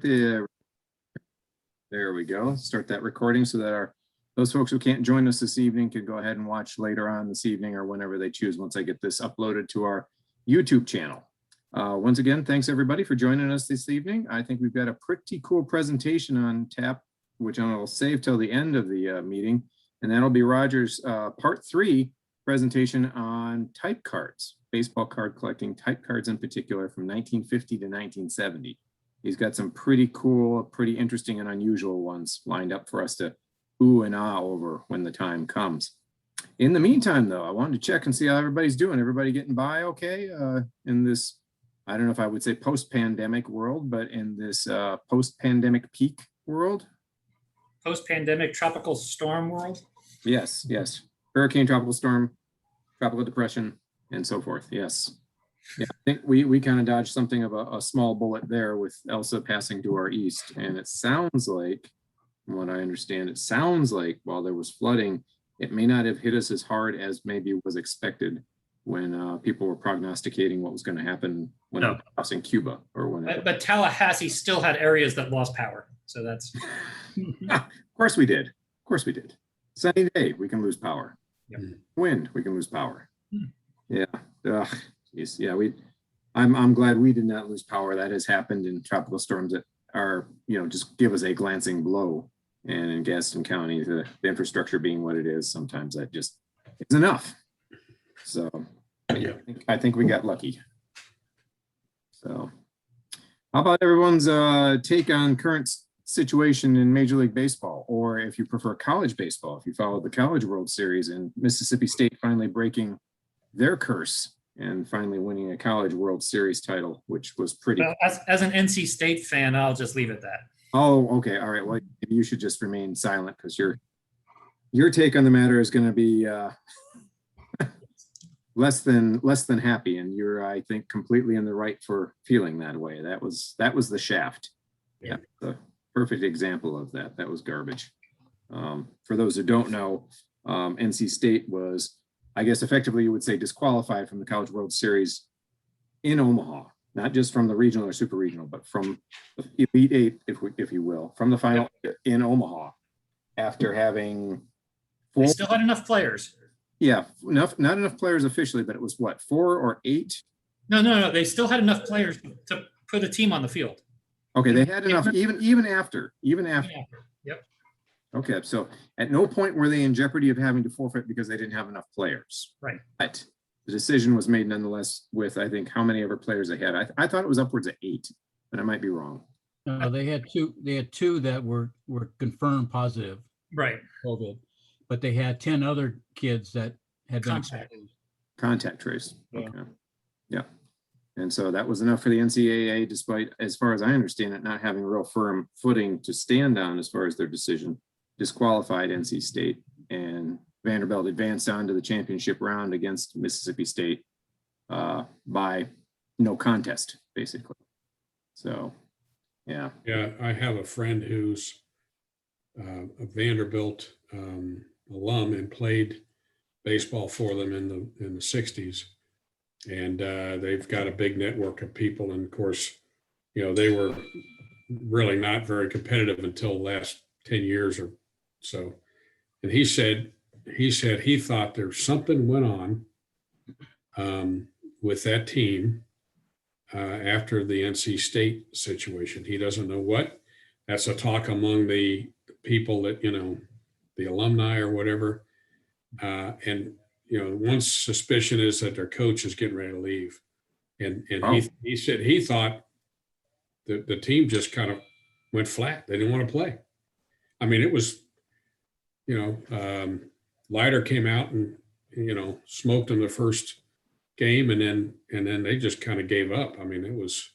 the, there we go. Start that recording so that those folks who can't join us this evening could go ahead and watch later on this evening or whenever they choose once I get this uploaded to our YouTube channel. Once again, thanks everybody for joining us this evening. I think we've got a pretty cool presentation on tap, which I'll save till the end of the meeting. And that'll be Roger's part 3 presentation on type cards, baseball card collecting, type cards in particular from 1950 to 1970. He's got some pretty cool, pretty interesting and unusual ones lined up for us to ooh and ah over when the time comes. In the meantime, though, I wanted to check and see how everybody's doing. Everybody getting by okay in this, I don't know if I would say post-pandemic world, but in this post-pandemic peak world? Post-pandemic tropical storm world? Yes, yes. Hurricane, tropical storm, tropical depression, and so forth. Yes. Yeah, I think we kind of dodged something of a small bullet there with Elsa passing to our east. And it sounds like, from what I understand, it sounds like while there was flooding, it may not have hit us as hard as maybe was expected when people were prognosticating what was going to happen when it was in Cuba or when. But Tallahassee still had areas that lost power. So that's. Of course we did. Of course we did. Sunny day, we can lose power. Yep. Wind, we can lose power. Yeah. Geez. Yeah. I'm glad we did not lose power. That has happened in tropical storms that are, just give us a glancing blow. And in Gaston County, the infrastructure being what it is, sometimes that just is enough. So yeah, I think we got lucky. So how about everyone's take on current situation in Major League Baseball, or if you prefer college baseball, if you follow the College World Series and Mississippi State finally breaking their curse and finally winning a College World Series title, which was pretty. Well, as an NC State fan, I'll just leave it at that. Oh, okay. All right. Well, you should just remain silent because your take on the matter is going to be less than happy, and you're, I think, completely in the right for feeling that way. That was the shaft. Yeah, the perfect example of that. That was garbage. For those who don't know, NC State was, I guess, effectively you would say disqualified from the College World Series in Omaha. Not just from the regional or super regional, but from the Elite Eight, if you will, from the final in Omaha, after having They still had enough players. Yeah, not enough players officially, but it was what, 4 or 8? No. They still had enough players to put a team on the field. Okay, they had enough even after. Yep. Okay, so at no point were they in jeopardy of having to forfeit because they didn't have enough players. Right. But the decision was made nonetheless with, I think, how many ever players they had. I thought it was upwards of 8, but I might be wrong. No, they had two that were confirmed positive. Right. COVID, but they had 10 other kids that had been Contact trace. Yeah. Okay. Yeah. And so that was enough for the NCAA, despite, as far as I understand it, not having real firm footing to stand on as far as their decision. Disqualified NC State, and Vanderbilt advanced on to the championship round against Mississippi State by no contest, basically. So, yeah. Yeah, I have a friend who's a Vanderbilt alum and played baseball for them in the 60s. And they've got a big network of people. And of course, they were really not very competitive until the last 10 years or so. And he said he thought there's something went on with that team after the NC State situation. He doesn't know what. That's a talk among the people that, the alumni or whatever. And one suspicion is that their coach is getting ready to leave. And he said he thought the team just kind of went flat. They didn't want to play. I mean, it was, Leiter came out and, smoked them the first game, and then they just kind of gave up. I mean, it was,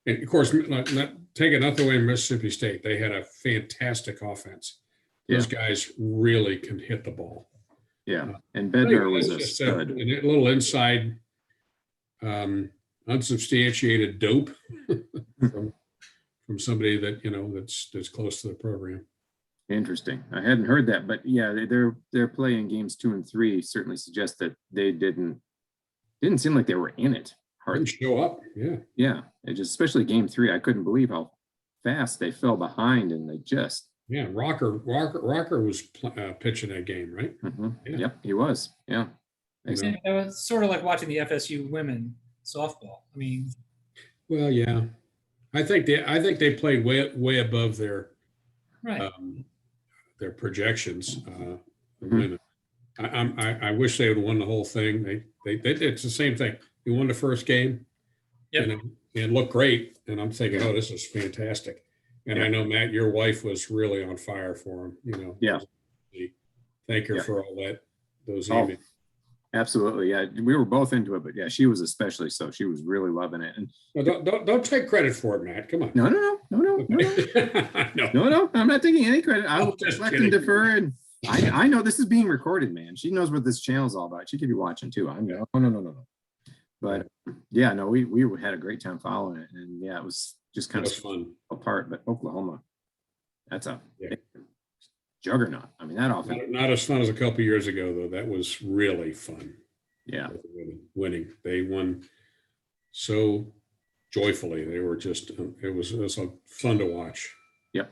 and of course, not taking nothing away from Mississippi State. They had a fantastic offense. Those guys really can hit the ball. Yeah, and Bednar was a stud. And a little inside, unsubstantiated dope from somebody that that's close to the program. Interesting. I hadn't heard that, but yeah, their play in games 2 and 3 certainly suggests that they didn't seem like they were in it. Didn't show up. Yeah. Yeah, it just, especially game 3. I couldn't believe how fast they fell behind, and they just. Yeah, Rocker was pitching that game, right? Yeah. Yep, he was. Yeah. You know, It was sort of like watching the FSU women softball. I mean, well, yeah, I think they played way above right. their projections. The Mhm. women. I wish they would have won the whole thing. It's the same thing. We won the first game, Yep. and it looked great. And I'm thinking, oh, this is fantastic. And I know, Matt, your wife was really on fire for him. You know. Yeah. Thank her Yeah. for all those Oh, emails. absolutely. Yeah, we were both into it, but yeah, she was especially so. She was really loving it. And No, don't take credit for it, Matt. Come on. no. No. I'm not taking any credit. I will I'm just deflect kidding. and defer. And I know this is being recorded, man. She knows what this channel's all about. She could be watching too. I know. No. But yeah, no, we had a great time following it, and yeah, it was just kind It of was fun. apart. But Oklahoma, that's a Yeah. big juggernaut. I mean, that offense. Not as fun as a couple years ago, though. That was really fun. Yeah. With the women winning. They won so joyfully. They were just, it was fun to watch. Yep.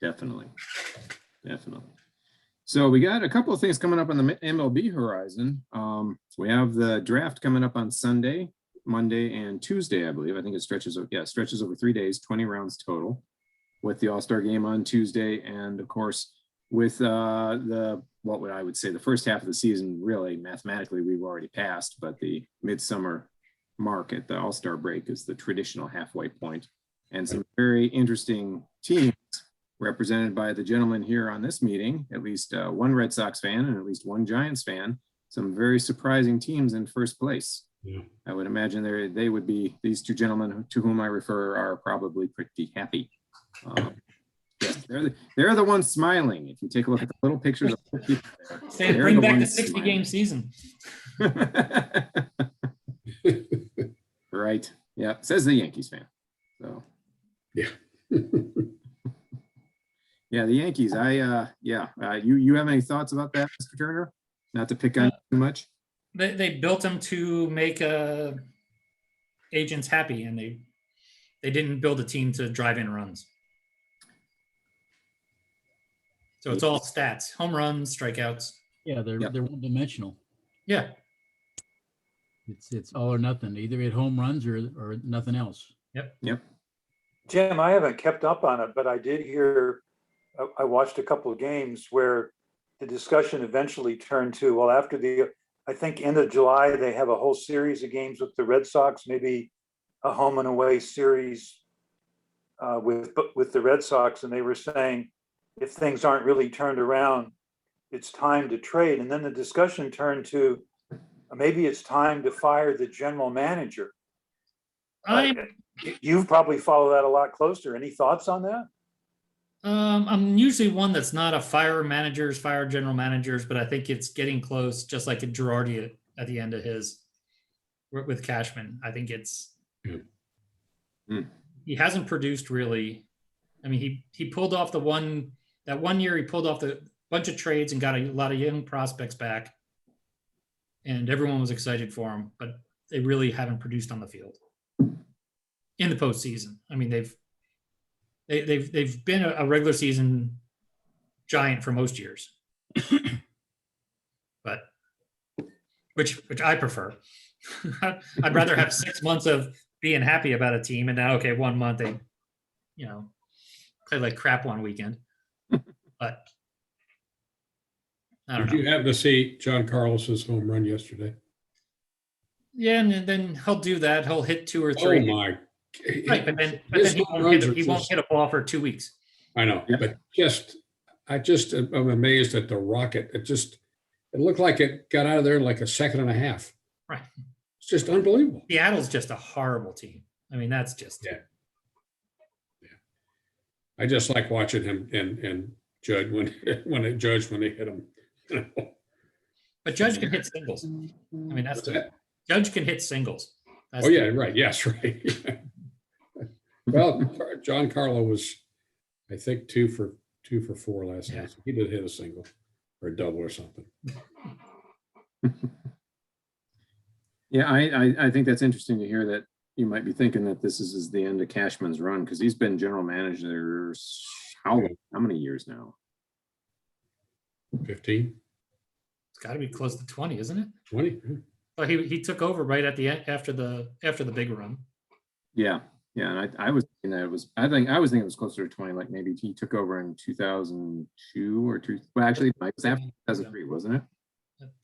Definitely. So we got a couple of things coming up on the MLB horizon. We have the draft coming up on Sunday, Monday, and Tuesday, I believe. I think it stretches over 3 days, 20 rounds total, with the All-Star game on Tuesday, and of course with the first half of the season. Really, mathematically, we've already passed, but the midsummer mark at the All-Star break is the traditional halfway point, and some very interesting teams represented by the gentleman here on this meeting, at least one Red Sox fan and at least one Giants fan. Some very surprising teams in first place. Yeah. I would imagine they would be, these two gentlemen to whom I refer are probably pretty happy. Yes, they're the ones smiling. If you take a look at the little pictures of the people there, Saying bring back the 60-game season. Right. Yeah, says the Yankees fan. So Yeah. yeah, the Yankees. You have any thoughts about that, Mr. Turner? Not to pick on too much. They built them to make agents happy, and they didn't build a team to drive in runs. So it's all stats: home runs, strikeouts. Yeah, they're one-dimensional. Yeah. It's all or nothing. Either hit home runs or nothing else. Yep. Jim, I haven't kept up on it, but I did hear, I watched a couple of games where the discussion eventually turned to, well, after I think end of July, they have a whole series of games with the Red Sox, maybe a home and away series with the Red Sox. And they were saying, if things aren't really turned around, it's time to trade. And then the discussion turned to, maybe it's time to fire the general manager. You've probably followed that a lot closer. Any thoughts on that? I'm usually one that's not a fire general managers, but I think it's getting close, just like a Girardi at the end of his with Cashman. I think it's he hasn't produced really. I mean, he pulled off that one year he pulled off the bunch of trades and got a lot of young prospects back, and everyone was excited for him, but they really haven't produced on the field in the postseason. I mean, they've been a regular season giant for most years, but which I prefer. I'd rather have 6 months of being happy about a team, and now 1 month they, play like crap one weekend. But I don't know. Did you happen to see John Carlos's home run yesterday? Yeah, and then he'll do that. He'll hit 2 or 3. Oh my! Right, but then His he home won't runs hit, are he won't just- hit a ball for 2 weeks. I know, Yeah. but I'm amazed at the rocket. It looked like it got out of there in like a second and a half. Right. It's just unbelievable. Seattle's just a horrible team. I mean, that's just Yeah. I just like watching him and Judge when they hit him. But Judge can hit singles. I mean, that's What's that? Judge can hit singles. That's Oh yeah, right. Yes, right. Well, John Carlo was, I think, 2 for 4 last night. So he did hit a single or a double or something. Yeah, I think that's interesting to hear that you might be thinking that this is the end of Cashman's run, because he's been general manager how many years now? 15, It's got to be close to 20, isn't it? 20. But he took over right at the end after the big run. Yeah, and I was thinking that it was, I was thinking it was closer to 20, like maybe he took over in 2002 or two. Well, actually, it was after 2003, wasn't it?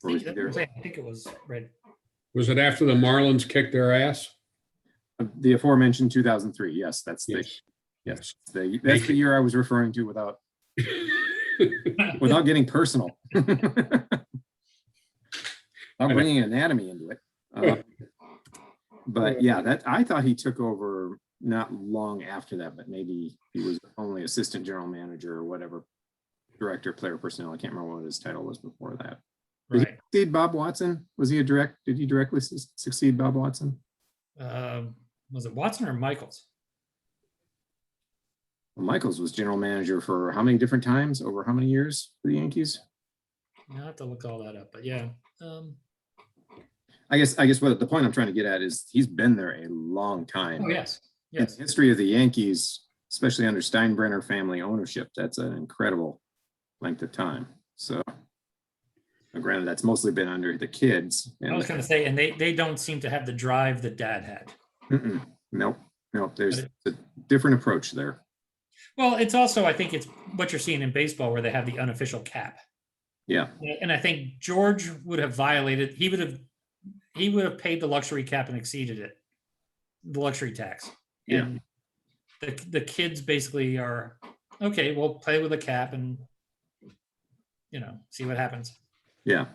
Or was he there? I think it was right. Was it after the Marlins kicked their ass? The aforementioned 2003. Yes, that's Yes. that's the year I was referring to without getting personal. Without bringing anatomy into it. But yeah, that I thought he took over not long after that, but maybe he was only assistant general manager or whatever, director of player personnel. I can't remember what his title was before that. Did he succeed Bob Watson? Did he directly succeed Bob Watson? Was it Watson or Michaels? Well, Michaels was general manager for how many different times? Over how many years for the Yankees? I'll have to look all that up, but yeah. I guess what the point I'm trying to get at is he's been there a long time. Oh, yes. In the history of the Yankees, especially under Steinbrenner family ownership, that's an incredible length of time. So granted, that's mostly been under the kids. I was going to say, and they don't seem to have the drive that Dad had. Nope. There's a different approach there. Well, it's also, I think it's what you're seeing in baseball where they have the unofficial cap. Yeah. And I think George would have violated, he would have paid the luxury cap and exceeded it, the luxury tax. Yeah. And the kids basically are, okay, we'll play with a cap and, see what happens. Yeah.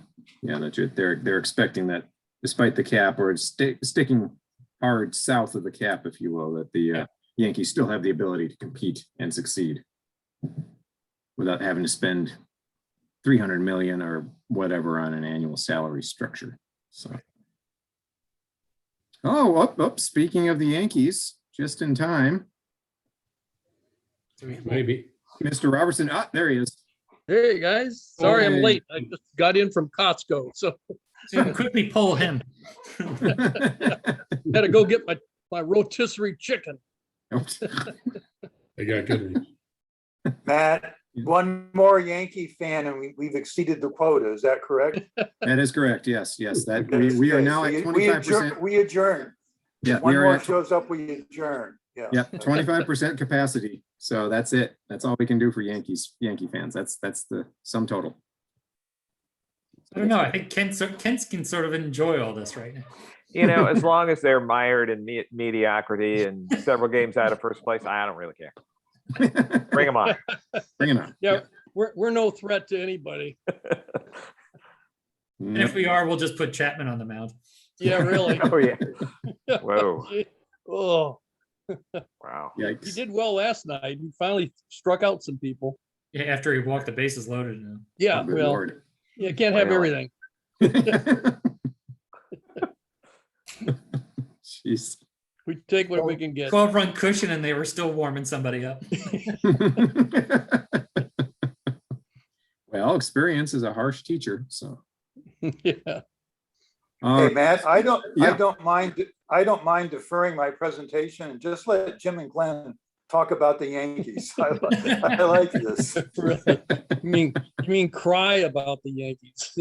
That's it. They're expecting that despite the cap, or sticking hard south of the cap, if you will, that the Yankees still have the ability to compete and succeed without having to spend $300 million or whatever on an annual salary structure. So, speaking of the Yankees, just in time, Maybe. Mr. Robertson. There he is. Hey guys, sorry I'm Hey. late. I just got in from Costco, so So you can quickly pull him. had to go get my rotisserie chicken. They got good ones. Matt, one more Yankee fan and we've exceeded the quota. Is that correct? That is correct. Yes. That we are now at 25%. We adjourn. Yeah, One we are more at shows up, we adjourn. Yeah. Yep, 25% capacity. So that's it. That's all we can do for Yankee fans. That's the sum total. I don't know. I think Kent can sort of enjoy all this right now. As long as they're mired in mediocrity and several games out of first place, I don't really care. Bring them on. Bring it on. Yeah, we're no threat to anybody. And if we are, we'll just put Chapman on the mound. Yeah, really. Oh, yeah. Whoa. Oh, Wow. he Yikes. did well last night. He finally struck out some people. Yeah, after he walked the bases loaded. Yeah, Oh, good well, Lord. you can't have Really? everything. Jeez. We take what we can get. 12-run cushion, and they were still warming somebody up. Well, experience is a harsh teacher. So, Yeah. Hey, Matt, I don't Yeah. mind deferring my presentation and just let Jim and Glenn talk about the Yankees. I like this. Really. You mean cry about the Yankees?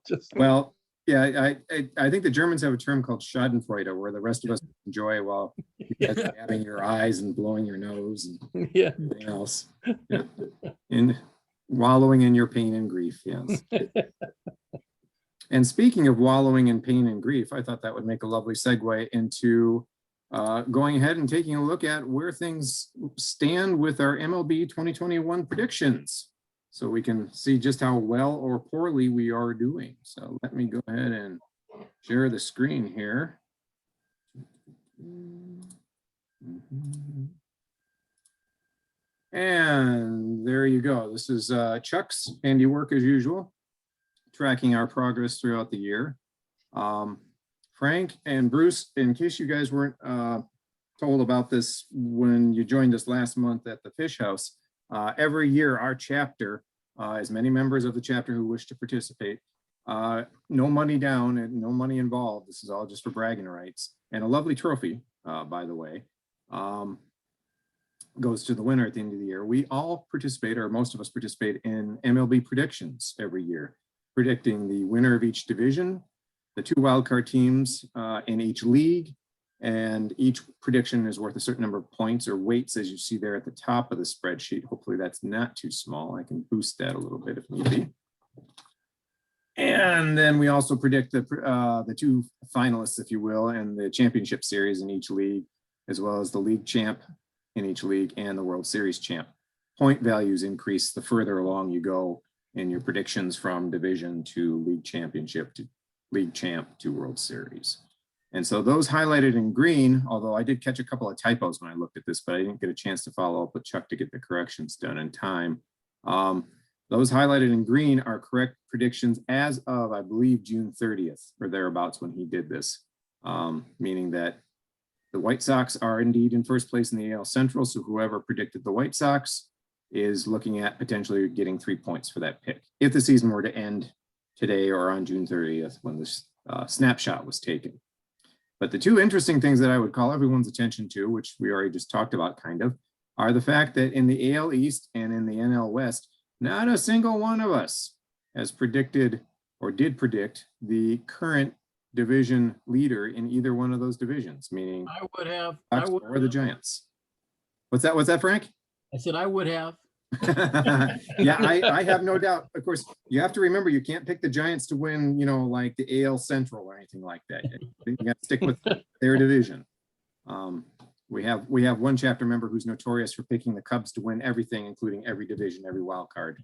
Just Well, yeah, I think the Germans have a term called Schadenfreude, where the rest of us enjoy while you guys are dabbing your eyes and blowing your nose and yeah. everything else. Yeah. And wallowing in your pain and grief. Yes. And speaking of wallowing in pain and grief, I thought that would make a lovely segue into going ahead and taking a look at where things stand with our MLB 2021 predictions, so we can see just how well or poorly we are doing. So let me go ahead and share the screen here. And there you go. This is Chuck's handiwork as usual, tracking our progress throughout the year. Frank and Bruce, in case you guys weren't told about this when you joined us last month at the Fish House, every year our chapter, as many members of the chapter who wish to participate, no money down and no money involved. This is all just for bragging rights, and a lovely trophy by the way, goes to the winner at the end of the year. We all participate, or most of us participate, in MLB predictions every year, predicting the winner of each division, the 2 wildcard teams in each league, and each prediction is worth a certain number of points or weights, as you see there at the top of the spreadsheet. Hopefully that's not too small. I can boost that a little bit if need be. And then we also predict the 2 finalists, if you will, and the championship series in each league, as well as the league champ in each league and the World Series champ. Point values increase the further along you go in your predictions from division to league championship to league champ to World Series. And so those highlighted in green, although I did catch a couple of typos when I looked at this, but I didn't get a chance to follow up with Chuck to get the corrections done in time. Those highlighted in green are correct predictions as of, I believe, June 30th or thereabouts when he did this, meaning that the White Sox are indeed in first place in the AL Central. So whoever predicted the White Sox is looking at potentially getting 3 points for that pick if the season were to end today or on June 30th when this snapshot was taken. But the 2 interesting things that I would call everyone's attention to, which we already just talked about kind of, are the fact that in the AL East and in the NL West, not a single one of us has predicted or did predict the current division leader in either one of those divisions, meaning I would have. Sox or the Giants. What's that, Frank? I said I would have. Yeah, I have no doubt. Of course, you have to remember you can't pick the Giants to win, like the AL Central or anything like that. You got to stick with their division. We have one chapter member who's notorious for picking the Cubs to win everything, including every division, every wild card.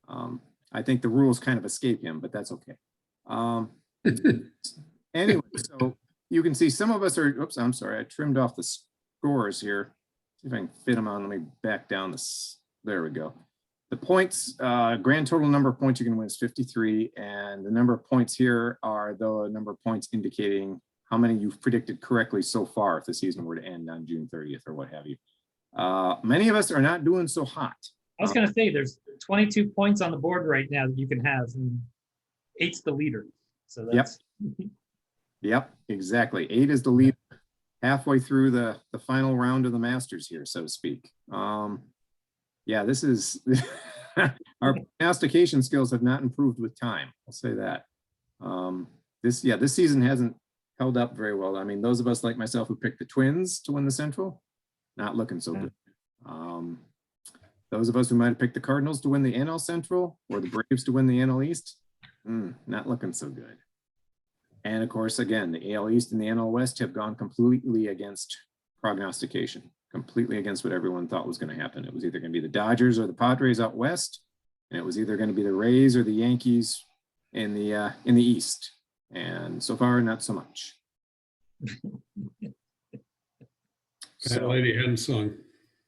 I think the rules kind of escape him, but that's okay. Anyway, so you can see some of us are, oops, I'm sorry, I trimmed off the scores here. See if I can fit them on. Let me back down this. There we go. The points, grand total number of points you can win is 53. And the number of points here are the number of points indicating how many you've predicted correctly so far if the season were to end on June 30th or what have you. Many of us are not doing so hot. I was going to say there's 22 points on the board right now that you can have, and 8's the leader. So that's Yep, exactly. 8 is the lead halfway through the final round of the Masters here, so to speak. Yeah, this is our prognostication skills have not improved with time. I'll say that. This season hasn't held up very well. I mean, those of us like myself who picked the Twins to win the Central, not looking so good. Those of us who might have picked the Cardinals to win the NL Central or the Braves to win the NL East, not looking so good. And of course, again, the AL East and the NL West have gone completely against prognostication, completely against what everyone thought was going to happen. It was either going to be the Dodgers or the Padres out west, and it was either going to be the Rays or the Yankees in the East. And so far, not so much. That lady hadn't sung.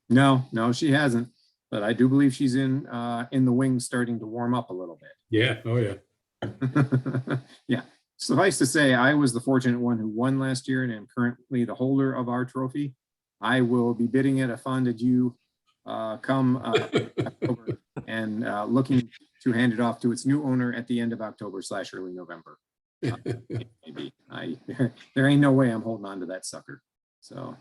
No, she hasn't. But I do believe she's in the wings, starting to warm up a little bit. Yeah. Oh, yeah. Yeah. Suffice to say, I was the fortunate one who won last year and am currently the holder of our trophy. I will be bidding it a fond adieu come October and looking to hand it off to its new owner at the end of October / early November. Maybe there ain't no way I'm holding on to that sucker. So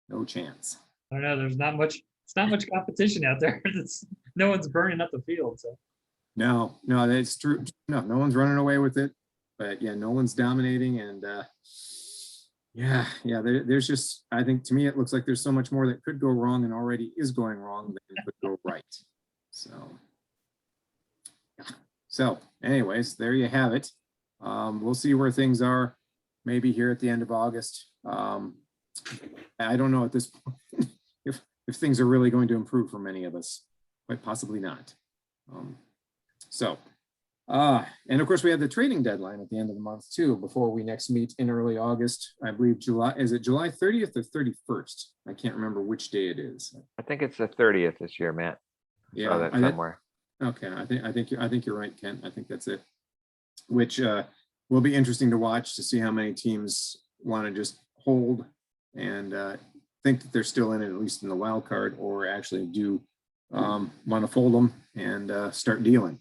no chance. I don't know. There's not much. It's not much competition out there. No one's burning up the field. So No, that's true. No one's running away with it. But yeah, no one's dominating, and there's just, I think to me it looks like there's so much more that could go wrong and already is going wrong than could go right. So anyways, there you have it. We'll see where things are maybe here at the end of August. I don't know at this point if things are really going to improve for many of us, quite possibly not. And of course we have the trading deadline at the end of the month too, before we next meet in early August. I believe is it July 30th or 31st? I can't remember which day it is. I think it's the 30th this year, Matt. Yeah, Saw that somewhere. Okay, I think you're right, Kent. I think that's it. Which will be interesting to watch to see how many teams want to just hold and think that they're still in it, at least in the wild card, or actually do want to fold them and start dealing.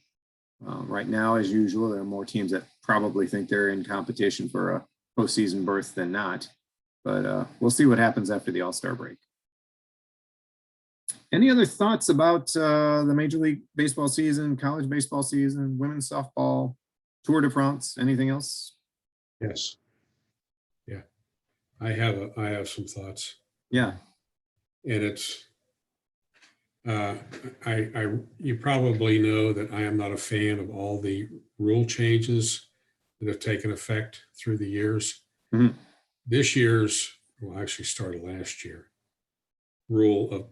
Right now, as usual, there are more teams that probably think they're in competition for a postseason berth than not. But we'll see what happens after the All-Star break. Any other thoughts about the Major League Baseball season, college baseball season, women's softball, Tour de France, anything else? Yes. Yeah. I have some thoughts. Yeah. And it's, you probably know that I am not a fan of all the rule changes that have taken effect through the years. Mhm. This year's, well, actually started last year, rule of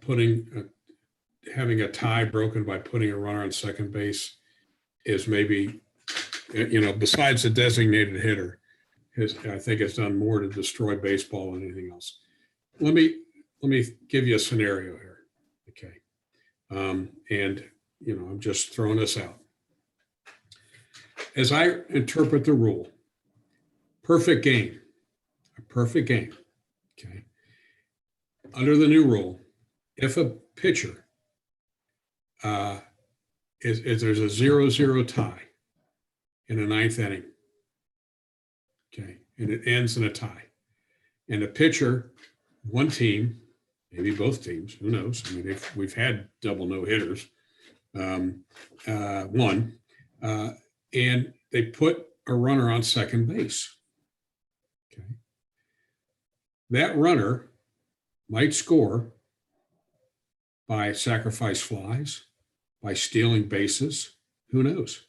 having a tie broken by putting a runner on second base is maybe, besides the designated hitter, I think it's done more to destroy baseball than anything else. Let me give you a scenario here. Okay. And I'm just throwing this out. As I interpret the rule, a perfect game. Okay. Under the new rule, if a pitcher there's a 0-0 tie in the ninth inning, okay, and it ends in a tie, and the pitcher, one team, maybe both teams, who knows? I mean, we've had double no hitters, and they put a runner on second base. Okay, that runner might score by sacrifice flies, by stealing bases, who knows?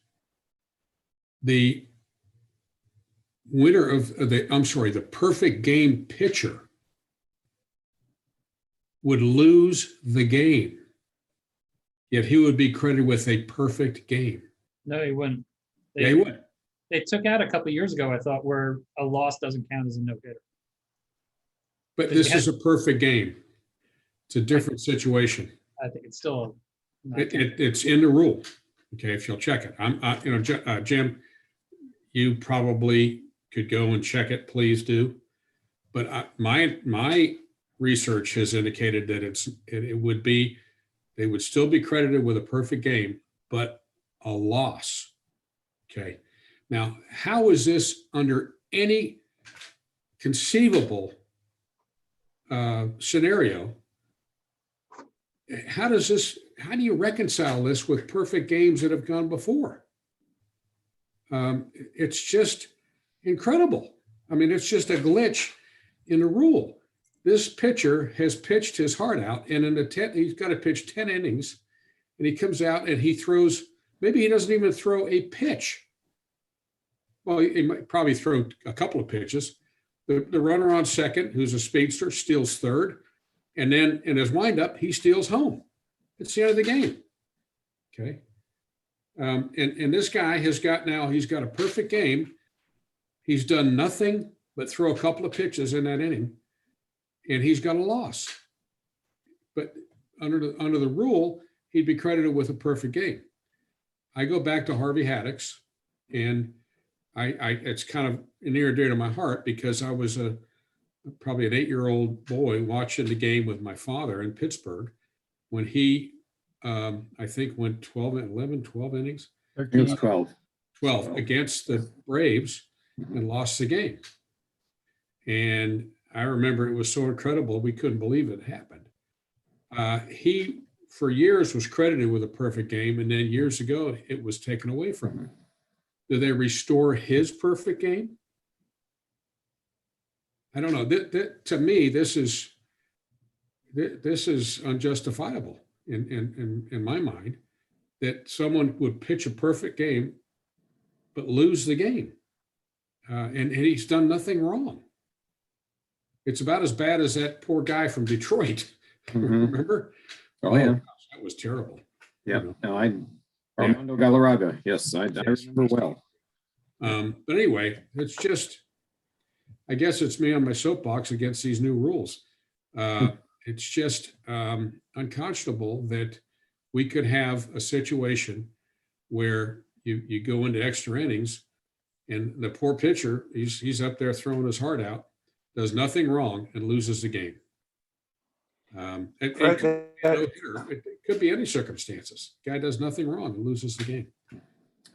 The winner of the perfect game pitcher would lose the game, yet he would be credited with a perfect game. No, he wouldn't. Yeah, he would. They took out a couple of years ago, I thought, where a loss doesn't count as a no-hitter. But this is a perfect game. It's a different situation. I think it's still. It's in the rule. Okay, if you'll check it. Jim, you probably could go and check it. Please do. But my research has indicated that they would still be credited with a perfect game, but a loss. Okay. Now, how is this under any conceivable scenario? How do you reconcile this with perfect games that have gone before? It's just incredible. I mean, it's just a glitch in the rule. This pitcher has pitched his heart out, and he's got to pitch 10 innings, and he comes out and he throws, maybe he doesn't even throw a pitch. Well, he might probably throw a couple of pitches. The runner on second, who's a speedster, steals third. And then in his windup, he steals home. It's the end of the game. Okay. And this guy he's got a perfect game. He's done nothing but throw a couple of pitches in that inning, and he's got a loss. But under the rule, he'd be credited with a perfect game. I go back to Harvey Haddix, and it's kind of near and dear to my heart because I was probably an 8-year-old boy watching the game with my father in Pittsburgh when he, I think, went 12 innings. It was 12. 12 against the Braves and lost the game. And I remember it was so incredible, we couldn't believe it happened. He, for years, was credited with a perfect game, and then years ago, it was taken away from him. Do they restore his perfect game? I don't know. To me, this is unjustifiable in my mind, that someone would pitch a perfect game but lose the game, and he's done nothing wrong. It's about as bad as that poor guy from Detroit. Mhm. Remember? Oh, yeah. Gosh, that was terrible. Yeah. No, Armando Galarraga. Yes, I remember well. But anyway, it's just, I guess it's me on my soapbox against these new rules. It's just unconscionable that we could have a situation where you go into extra innings and the poor pitcher, he's up there throwing his heart out, does nothing wrong and loses the game. It could be any circumstances. Guy does nothing wrong and loses the game.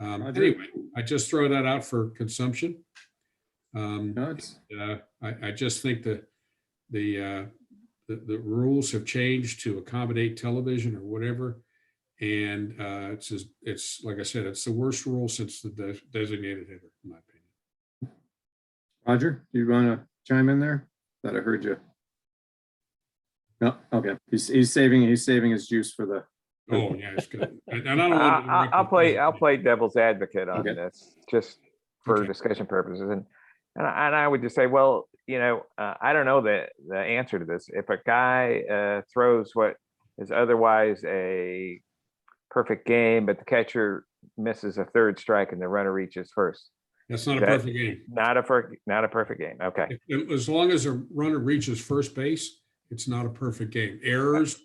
Anyway, I just throw that out for consumption. I just think that the rules have changed to accommodate television or whatever. And it's like I said, it's the worst rule since the designated hitter, in my opinion. Roger, do you want to chime in there? Thought I heard you. No, okay. He's saving his juice for the. Oh, yeah, it's good. And I don't want to interrupt I'll the play president. devil's advocate on Okay. this, just for Okay. discussion purposes. And I would just say, well, I don't know the answer to this. If a guy throws what is otherwise a perfect game, but the catcher misses a third strike and the runner reaches first. That's not a That- perfect game. Not a perfect game. Okay. As long as a runner reaches first base, it's not a perfect game. Errors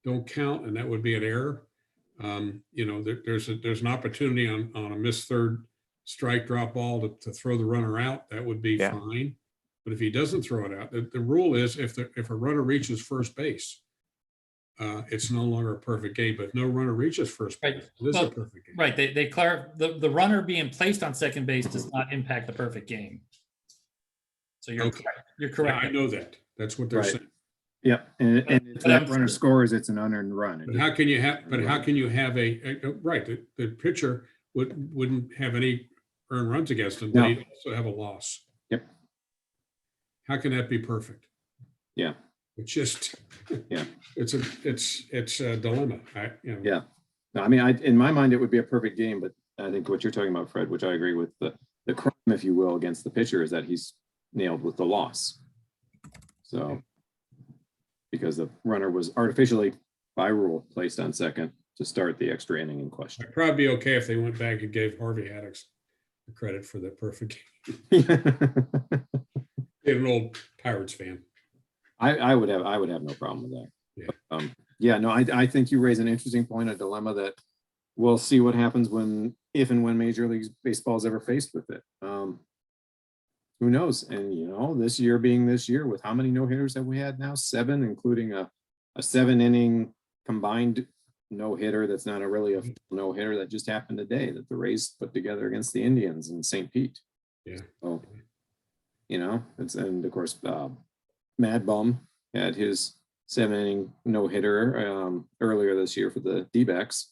don't count, and that would be an error. There's an opportunity on a missed third strike drop ball to throw the runner out. That would be Yeah. fine. But if he doesn't throw it out, the rule is if a runner reaches first base, it's no longer a perfect game. But if no runner reaches first base, Right. it is a Well, perfect game. Right, they the runner being placed on second base does not impact the perfect game. So you're Okay. correct. You're Yeah, correct. I know that. That's what they're Right. saying. Yep, and if But that I'm- runner scores, it's an unearned run. But how can you have right? The pitcher wouldn't have any earned runs against him, but No. he'd also have a loss. Yep. How can that be perfect? Yeah. It's just, Yeah. it's a dilemma. Yeah. No, I mean, in my mind, it would be a perfect game, but I think what you're talking about, Fred, which I agree with, the crime, if you will, against the pitcher is that he's nailed with the loss. So, because the runner was artificially, by rule, placed on second to start the extra inning in question. I'd probably be okay if they went back and gave Harvey Haddix the credit for the perfect game. Being an old Pirates fan. I would have no problem with that. Yeah. Yeah, no, I think you raise an interesting point, a dilemma that we'll see what happens if and when Major League Baseball is ever faced with it. Who knows? And this year being this year, with how many no-hitters have we had now? 7, including a 7-inning combined no-hitter that's not really a no-hitter that just happened today that the Rays put together against the Indians in St. Pete. Yeah. So, and of course, Mad Bum had his 7-inning no-hitter earlier this year for the D-backs.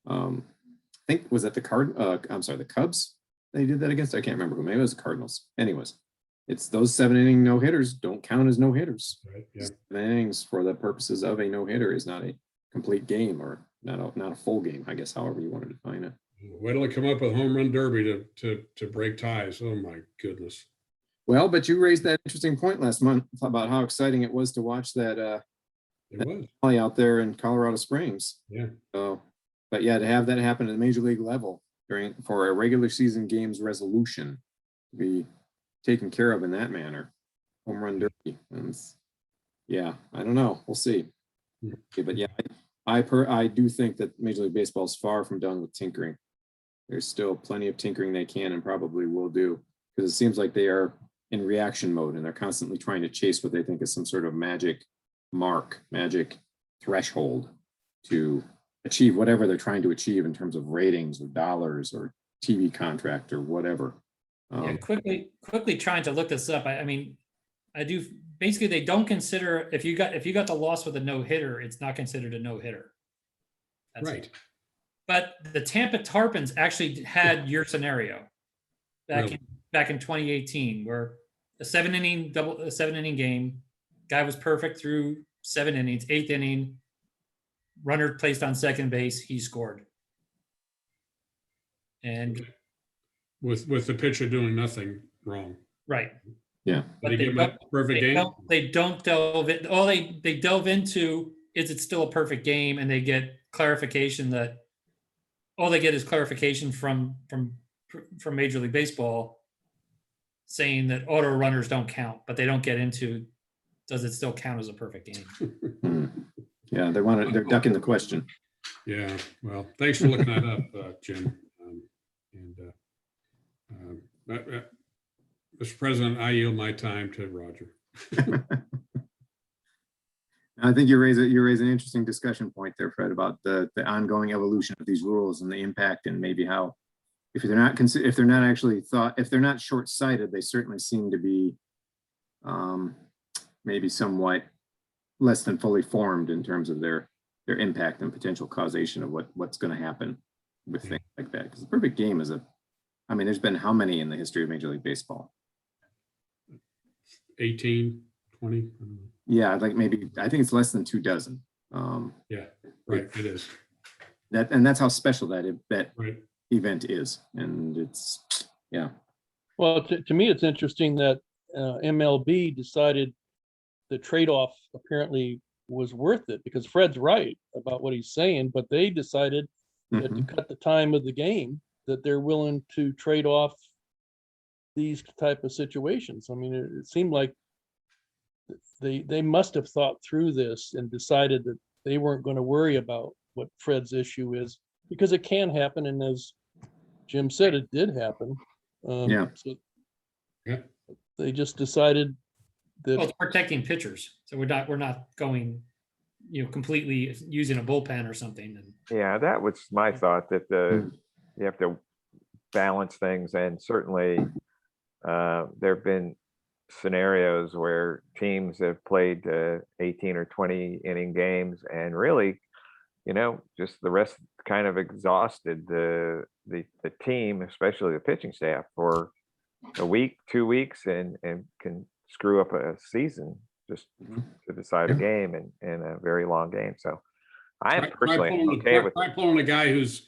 I think was that the Cubs they did that against? I can't remember who. Maybe it was the Cardinals. Anyways, it's those 7-inning no-hitters don't count as no-hitters. Right. Yeah. 7 innings for the purposes of a no-hitter is not a complete game, or not a full game, I guess, however you want to define it. Wait till they come up with home run derby to break ties. Oh my goodness. Well, but you raised that interesting point last month about how exciting it was to watch that It was. play out there in Colorado Springs. Yeah. So, but yeah, to have that happen at the major league level for a regular season game's resolution to be taken care of in that manner, home run derby. And yeah, I don't know. We'll see. Okay, but yeah, I do think that Major League Baseball is far from done with tinkering. There's still plenty of tinkering they can and probably will do, because it seems like they are in reaction mode and they're constantly trying to chase what they think is some sort of magic threshold to achieve whatever they're trying to achieve in terms of ratings or dollars or TV contract or whatever. Yeah, quickly trying to look this up. I mean, I do basically they don't consider if you got the loss with a no-hitter, it's not considered a no-hitter. That's Right. it. But the Tampa Tarpons actually had your scenario back in 2018, where a 7-inning game, guy was perfect through 7 innings, 8th inning, runner placed on second base, he scored. And With the pitcher doing nothing wrong. right. Yeah. Did he give him a perfect game? They don't delve in. All they delve into is it still a perfect game, and they get clarification that all they get is clarification from Major League Baseball saying that auto runners don't count, but they don't get into does it still count as a perfect game. Yeah, they're ducking the question. Yeah. Well, thanks for looking that up, Jim. Mr. President, I yield my time to Roger. I think you raise an interesting discussion point there, Fred, about the ongoing evolution of these rules and the impact, and maybe how, if they're not short-sighted, they certainly seem to be maybe somewhat less than fully formed in terms of their impact and potential causation of what's going to happen with things like that. Because the perfect game is I mean, there's been how many in the history of Major League Baseball? 18, 20. I don't know. Yeah, like maybe, I think it's less than 2 dozen. Yeah, right. It is. That's how special that Right. event is. And it's, yeah. Well, to me, it's interesting that MLB decided the trade-off apparently was worth it, because Fred's right about what he's saying, but they decided that to Mhm. cut the time of the game, that they're willing to trade off these type of situations. I mean, it seemed like they must have thought through this and decided that they weren't going to worry about what Fred's issue is, because it can happen. And as Jim said, it did happen. Yeah. So Yeah. they just decided Well, that, it's protecting pitchers. So we're not going, completely using a bullpen or something. And Yeah, that was my thought, that you have to balance things, and certainly there have been scenarios where teams have played 18 or 20 inning games, and really, just the rest kind of exhausted the team, especially the pitching staff, for a week, 2 weeks, and can screw up a season just to decide a game in a very long game. So I am personally okay with Try pulling a guy who's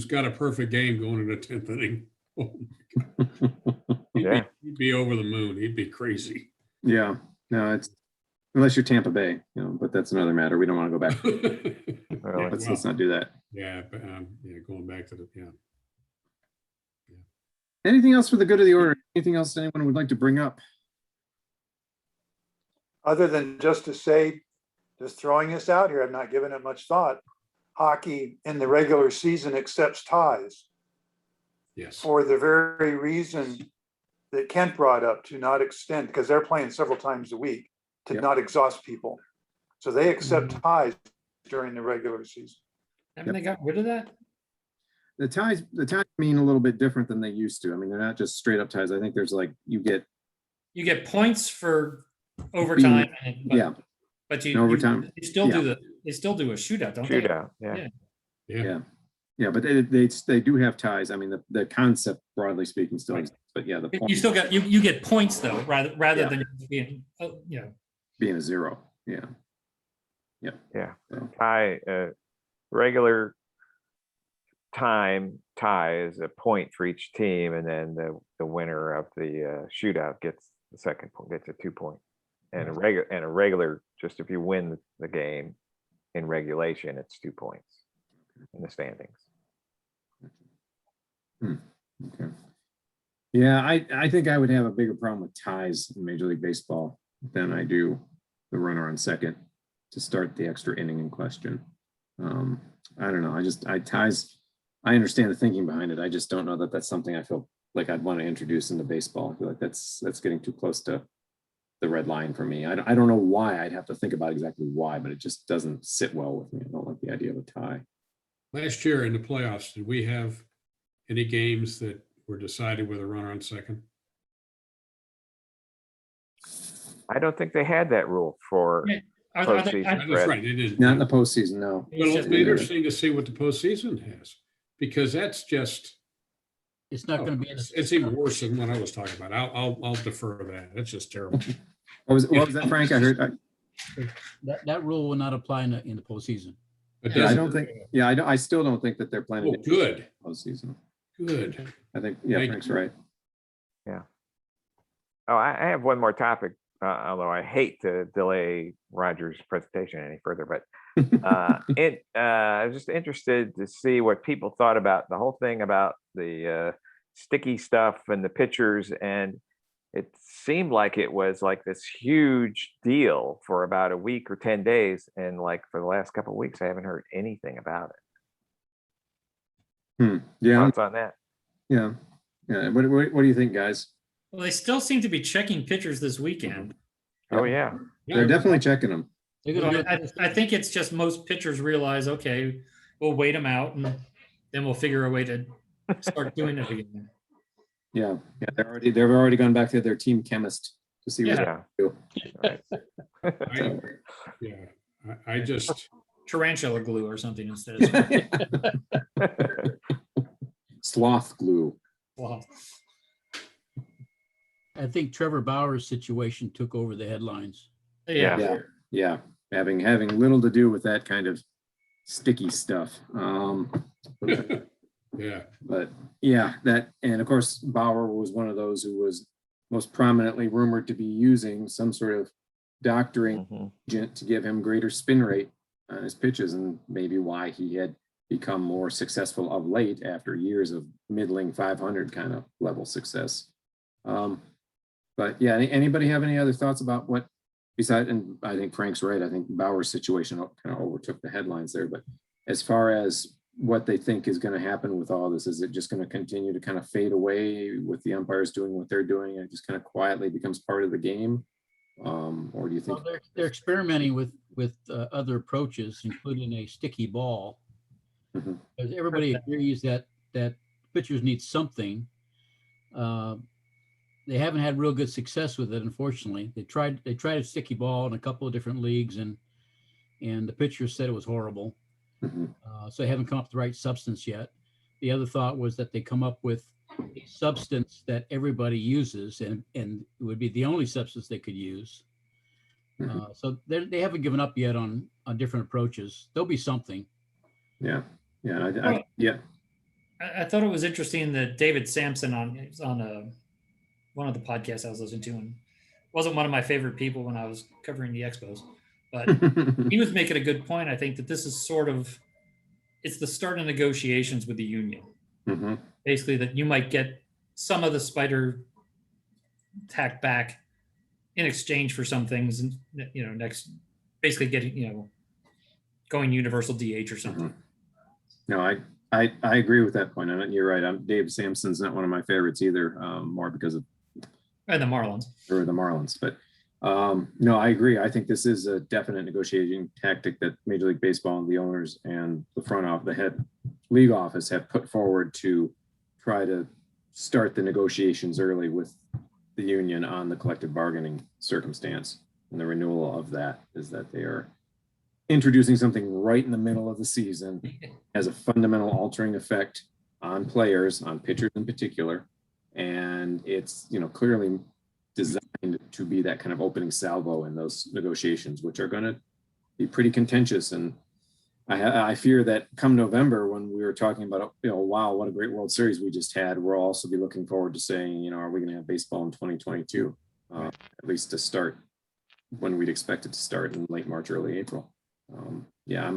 got a perfect game going in the 10th inning. Yeah. He'd be over the moon. He'd be crazy. Yeah. No, it's unless you're Tampa Bay, but that's another matter. We don't want to go back. Really? Let's not do that. Yeah, but going back to Anything else for the good of the order? Anything else anyone would like to bring up? Other than just to say, just throwing this out here, I've not given it much thought. Hockey in the regular season accepts ties yes. for the very reason that Kent brought up, to not extend, because they're playing several times a week, to Yep. not exhaust people. So they accept ties during the regular season. haven't they got rid of that? The ties mean a little bit different than they used to. I mean, they're not just straight up ties. I think there's like you get points for overtime. yeah. But Overtime. they still do a shootout, don't they? Shootout. Yeah. Yeah, but they do have ties. I mean, the concept, broadly speaking, still exists. But yeah, the point You still got you get points though, rather Yeah. than being being a 0. Yeah. Yeah. So, Tie, regular time tie is a point for each team, and then the winner of the shootout gets the second point, gets a 2 point. And a regular, just if you win the game in regulation, it's 2 points in the standings. okay. Yeah, I think I would have a bigger problem with ties in Major League Baseball than I do the runner on second to start the extra inning in question. I don't know. Ties. I understand the thinking behind it. I just don't know that that's something I feel like I'd want to introduce into baseball. I feel like that's getting too close to the red line for me. I don't know why. I'd have to think about exactly why, but it just doesn't sit well with me. I don't like the idea of a tie. Last year in the playoffs, did we have any games that were decided with a runner on second? I don't think they had that rule for Yeah. Are postseason. That's Fred. right. They didn't. Not in the postseason, no. Well, it'll be interesting to see what the postseason has, because that's just, it's not going to be. it's even worse than what I was talking about. I'll defer to that. It's just terrible. What was that, Frank? I heard. That rule will not apply in the postseason. But Yeah, I doesn't- don't think. Yeah, I still don't think that they're planning Oh, good, postseason. good. I think Thank Frank's you. right. Oh, I have one more topic, although I hate to delay Roger's presentation any further, but I was just interested to see what people thought about the whole thing about the sticky stuff and the pictures. And it seemed like it was like this huge deal for about a week or 10 days. And like for the last couple of weeks, I haven't heard anything about it. Yeah, Thoughts on that? yeah. What do you think, guys? Well, they still seem to be checking pitchers this weekend. Oh, yeah. They're definitely checking them. They're So going to I think it's just most pitchers realize, okay, we'll wait them out and then we'll figure a way to start doing it again. Yeah, they've already gone back to their team chemist to see what Yeah. they do. Right. I- Yeah, I just, Tarantula glue or something instead of. Sloth glue. Well, I think Trevor Bauer's situation took over the headlines. yeah. Yeah, yeah, having little to do with that kind of sticky stuff. yeah, But yeah, that, and of course, Bauer was one of those who was most prominently rumored to be using some sort of doctoring Mhm. agent to give him greater spin rate on his pitches, and maybe why he had become more successful of late after years of middling 500 kind of level success. But yeah, anybody have any other thoughts about what besides, and I think Frank's right, I think Bauer's situation kind of overtook the headlines there, but as far as what they think is going to happen with all this, is it just going to continue to kind of fade away with the umpires doing what they're doing and it just kind of quietly becomes part of the game? Or do you think? Well, they're experimenting with other approaches, including a sticky ball. Mhm. Because everybody agrees that pitchers need something. They haven't had real good success with it, unfortunately. They tried a sticky ball in a couple of different leagues, and the pitchers said it was horrible. Mhm. So they haven't come up with the right substance yet. The other thought was that they come up with a substance that everybody uses, and it would be the only substance they could use. So they haven't given up yet on different approaches. There'll be something. Yeah, yeah, Well, yeah. I thought it was interesting that David Sampson on one of the podcasts I was listening to, and wasn't one of my favorite people when I was covering the Expos, but he was making a good point. I think that this is it's the start of negotiations with the union. Mhm. Basically, that you might get some of the spider tack back in exchange for some things, and next, basically getting going universal DH or something. No, I agree with that point. And you're right. Dave Sampson's not one of my favorites either, more because of And the Marlins. or the Marlins. But no, I agree. I think this is a definite negotiating tactic that Major League Baseball and the owners and the front office, the head league office, have put forward to try to start the negotiations early with the union on the collective bargaining circumstance. And the renewal of that is that they are introducing something right in the middle of the season, has a fundamental altering effect on players, on pitchers in particular. And it's, clearly designed to be that kind of opening salvo in those negotiations, which are going to be pretty contentious. And I fear that come November, when we were talking about, wow, what a great World Series we just had, we'll also be looking forward to saying, are we going to have baseball in 2022, at least to start when we'd expect it to start in late March, early April. Yeah,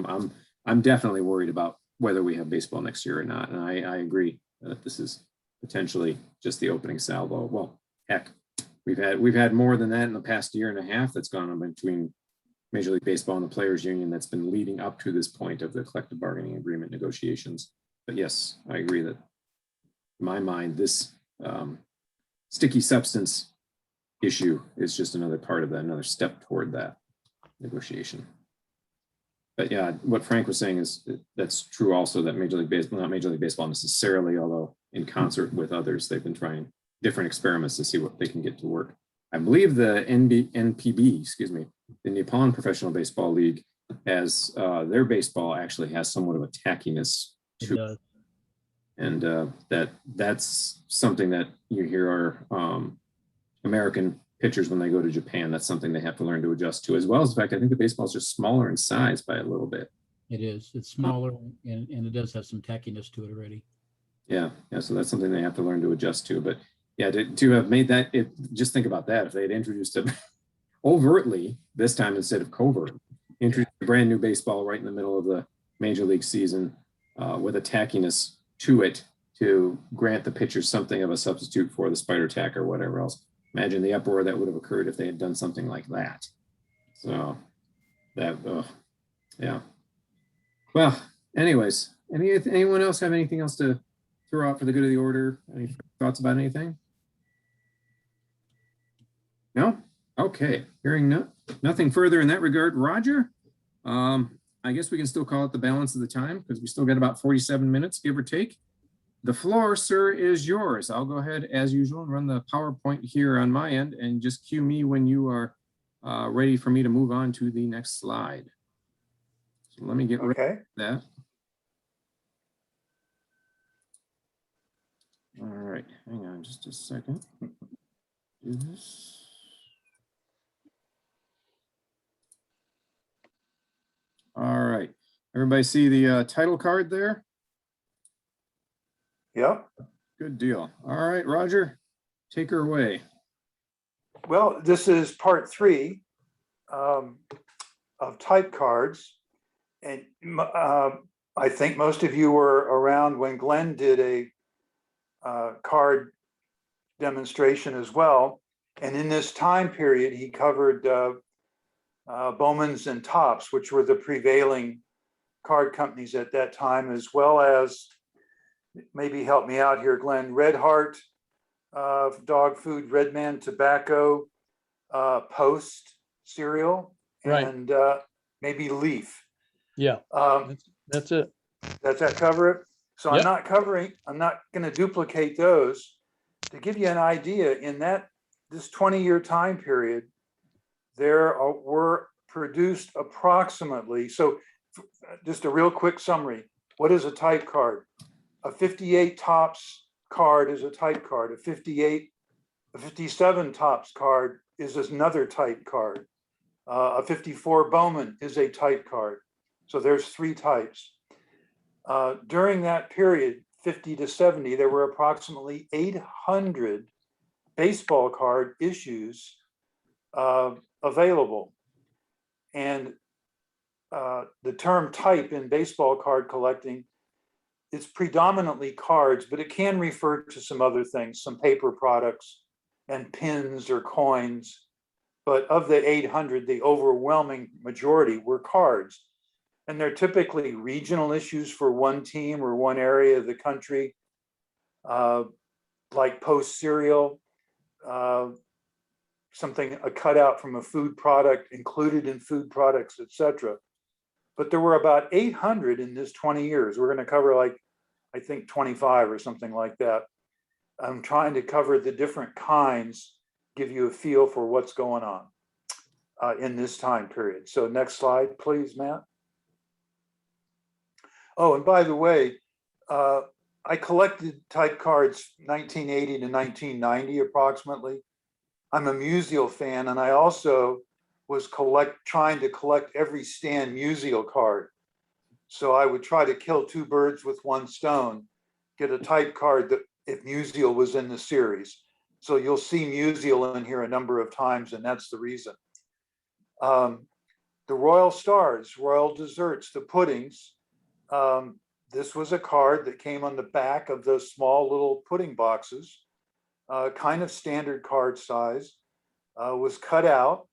I'm definitely worried about whether we have baseball next year or not. And I agree that this is potentially just the opening salvo. Well, heck, we've had more than that in the past year and a half that's gone on between Major League Baseball and the Players Union that's been leading up to this point of the collective bargaining agreement negotiations. But yes, I agree that in my mind, this sticky substance issue is just another part of that, another step toward that negotiation. But yeah, what Frank was saying is that's true also, that Major League Baseball, not Major League Baseball necessarily, although in concert with others, they've been trying different experiments to see what they can get to work. I believe the NPB, the Nippon Professional Baseball League, has their baseball actually has somewhat of a tackiness It to it. does. And that's something that you hear our American pitchers, when they go to Japan, that's something they have to learn to adjust to, as well as the fact I think the baseball is just smaller in size by a little bit. It is. It's smaller, and it does have some tackiness to it already. Yeah, so that's something they have to learn to adjust to. But yeah, to have made that, just think about that. If they had introduced it overtly this time instead of covert, introduced a brand new baseball right in the middle of the major league season with a tackiness to it to grant the pitchers something of a substitute for the spider tack or whatever else. Imagine the uproar that would have occurred if they had done something like that. So that, yeah. Well, anyways, anyone else have anything else to throw out for the good of the order? Any thoughts about anything? No? Okay, hearing nothing further in that regard. Roger, I guess we can still call it the balance of the time because we still got about 47 minutes, give or take. The floor, sir, is yours. I'll go ahead as usual and run the PowerPoint here on my end and just cue me when you are ready for me to move on to the next slide. So let me get ready Okay. for that. All right, hang on just a second. Do this. All right, everybody see the title card there? Yep. Good deal. All right, Roger, take her away. Well, this is part 3 of type cards. And I think most of you were around when Glenn did a card demonstration as well. And in this time period, he covered Bowman's and Topps, which were the prevailing card companies at that time, as well as, maybe help me out here, Glenn, Red Heart, dog food, Redman Tobacco, Post cereal, Right. and maybe Leaf. Yeah, that's it. Does that cover it? So Yep. I'm not going to duplicate those. To give you an idea, in this 20-year time period, were produced approximately, so just a real quick summary. What is a type card? A 58 Topps card is a type card. A 57 Topps card is another type card. A 54 Bowman is a type card. So there's 3 types. During that period, 50 to 70, there were approximately 800 baseball card issues available. And the term type in baseball card collecting, it's predominantly cards, but it can refer to some other things, some paper products and pins or coins. But of the 800, the overwhelming majority were cards. And they're typically regional issues for one team or one area of the country, like Post cereal, a cutout from a food product, included in food products, etc. But there were about 800 in this 20 years. We're going to cover I think 25 or something like that. I'm trying to cover the different kinds, give you a feel for what's going on in this time period. So next slide, please, Matt. Oh, and by the way, I collected type cards 1980 to 1990 approximately. I'm a Musial fan, and I also was trying to collect every Stan Musial card. So I would try to kill 2 birds with 1 stone, get a type card that if Musial was in the series. So you'll see Musial in here a number of times, and that's the reason. The Royal Stars, Royal Desserts, the puddings. This was a card that came on the back of those small little pudding boxes, kind of standard card size, was cut out,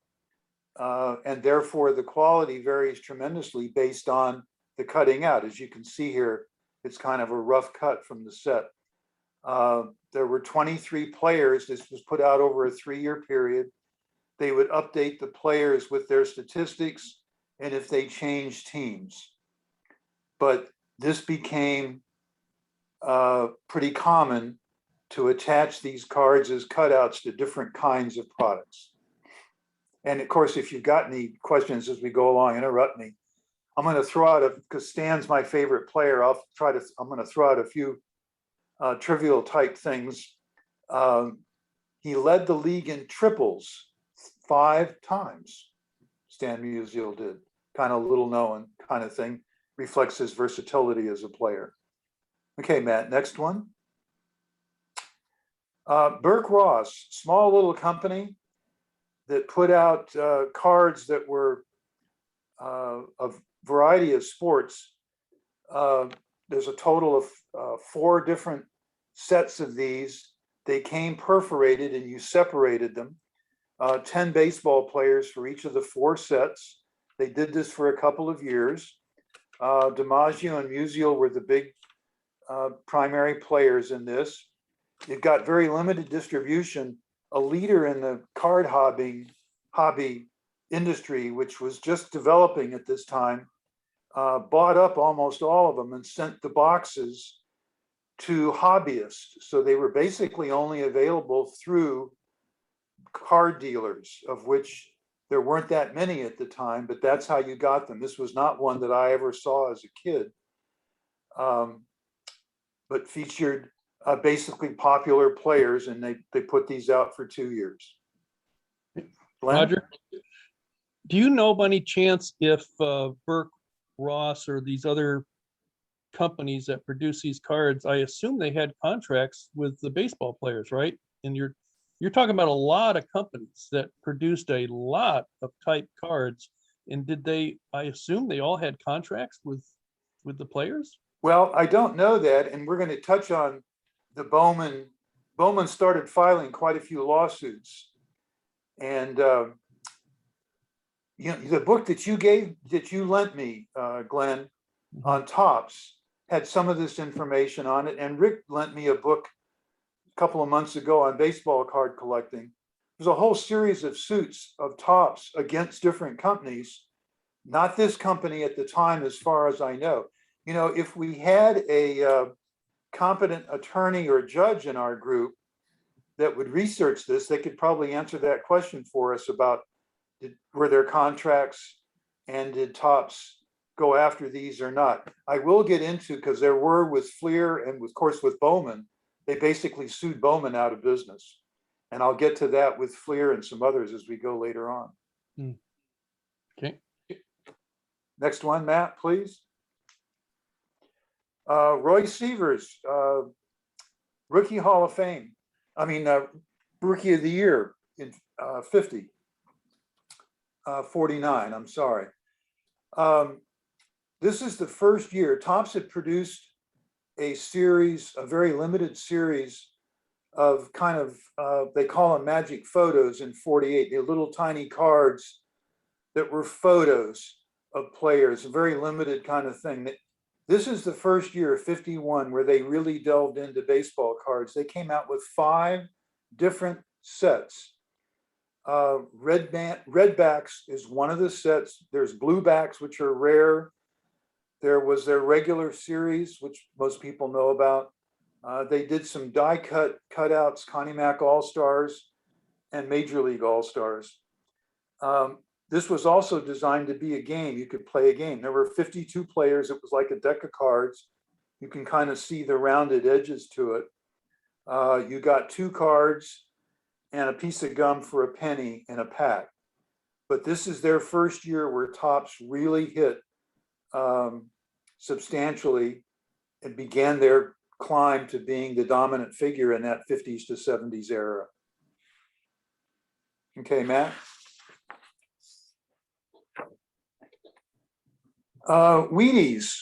and therefore the quality varies tremendously based on the cutting out. As you can see here, it's kind of a rough cut from the set. There were 23 players. This was put out over a 3-year period. They would update the players with their statistics and if they changed teams. But this became pretty common to attach these cards as cutouts to different kinds of products. And of course, if you've got any questions as we go along, interrupt me. I'm going to throw out because Stan's my favorite player. I'm going to throw out a few trivial type things. He led the league in triples 5 times. Stan Musial did, kind of little known kind of thing. Reflects his versatility as a player. Okay, Matt, next one. Burke Ross, small little company that put out cards that were a variety of sports. There's a total of 4 different sets of these. They came perforated and you separated them. 10 baseball players for each of the 4 sets. They did this for a couple of years. DiMaggio and Musial were the big primary players in this. It got very limited distribution. A leader in the card hobby industry, which was just developing at this time, bought up almost all of them and sent the boxes to hobbyists. So they were basically only available through card dealers, of which there weren't that many at the time, but that's how you got them. This was not one that I ever saw as a kid, but featured basically popular players, and they put these out for 2 years. Glenn? Roger, do you know by any chance if Burke, Ross, or these other companies that produce these cards, I assume they had contracts with the baseball players, right? And you're talking about a lot of companies that produced a lot of type cards. And did they, I assume they all had contracts with the players? Well, I don't know that, and we're going to touch on the Bowman. Bowman started filing quite a few lawsuits, and you know, the book that you lent me, Glenn, on Topps had some of this information on it, and Rick lent me a book a couple of months ago on baseball card collecting. There's a whole series of suits of Topps against different companies, not this company at the time, as far as I know. You know, if we had a competent attorney or judge in our group that would research this, they could probably answer that question for us about were there contracts and did Topps go after these or not. I will get into, because there were with Fleer and of course with Bowman, they basically sued Bowman out of business. And I'll get to that with Fleer and some others as we go later on. Okay. Next one, Matt, please. Roy Sievers, Rookie Hall of Fame. I mean, Rookie of the Year in 49, I'm sorry. This is the first year Topps had produced a series, a very limited series of kind of, they call them magic photos in 48. They're little tiny cards that were photos of players, a very limited kind of thing. This is the first year, 51, where they really delved into baseball cards. They came out with 5 different sets. Redbacks is one of the sets. There's bluebacks, which are rare. There was their regular series, which most people know about. They did some die cutouts, Connie Mack All-Stars and Major League All-Stars. This was also designed to be a game. You could play a game. There were 52 players. It was like a deck of cards. You can kind of see the rounded edges to it. You got 2 cards and a piece of gum for a penny in a pack. But this is their first year where Topps really hit substantially and began their climb to being the dominant figure in that 50s to 70s era. Okay, Matt. Wheaties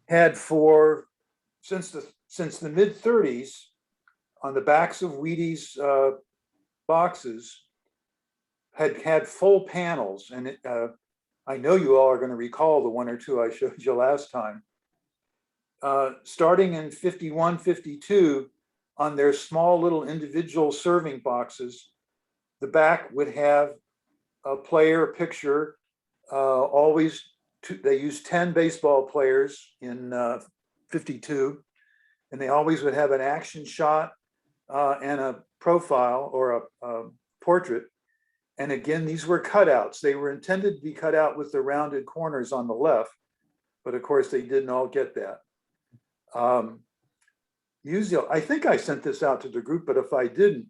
had since the mid 30s, on the backs of Wheaties boxes had full panels, and I know you all are going to recall the 1 or 2 I showed you last time. Starting in 51, 52, on their small little individual serving boxes, the back would have a player picture, always. They used 10 baseball players in 52, and they always would have an action shot and a profile or a portrait. And again, these were cutouts. They were intended to be cut out with the rounded corners on the left, but of course they didn't all get that. Musial, I think I sent this out to the group, but if I didn't,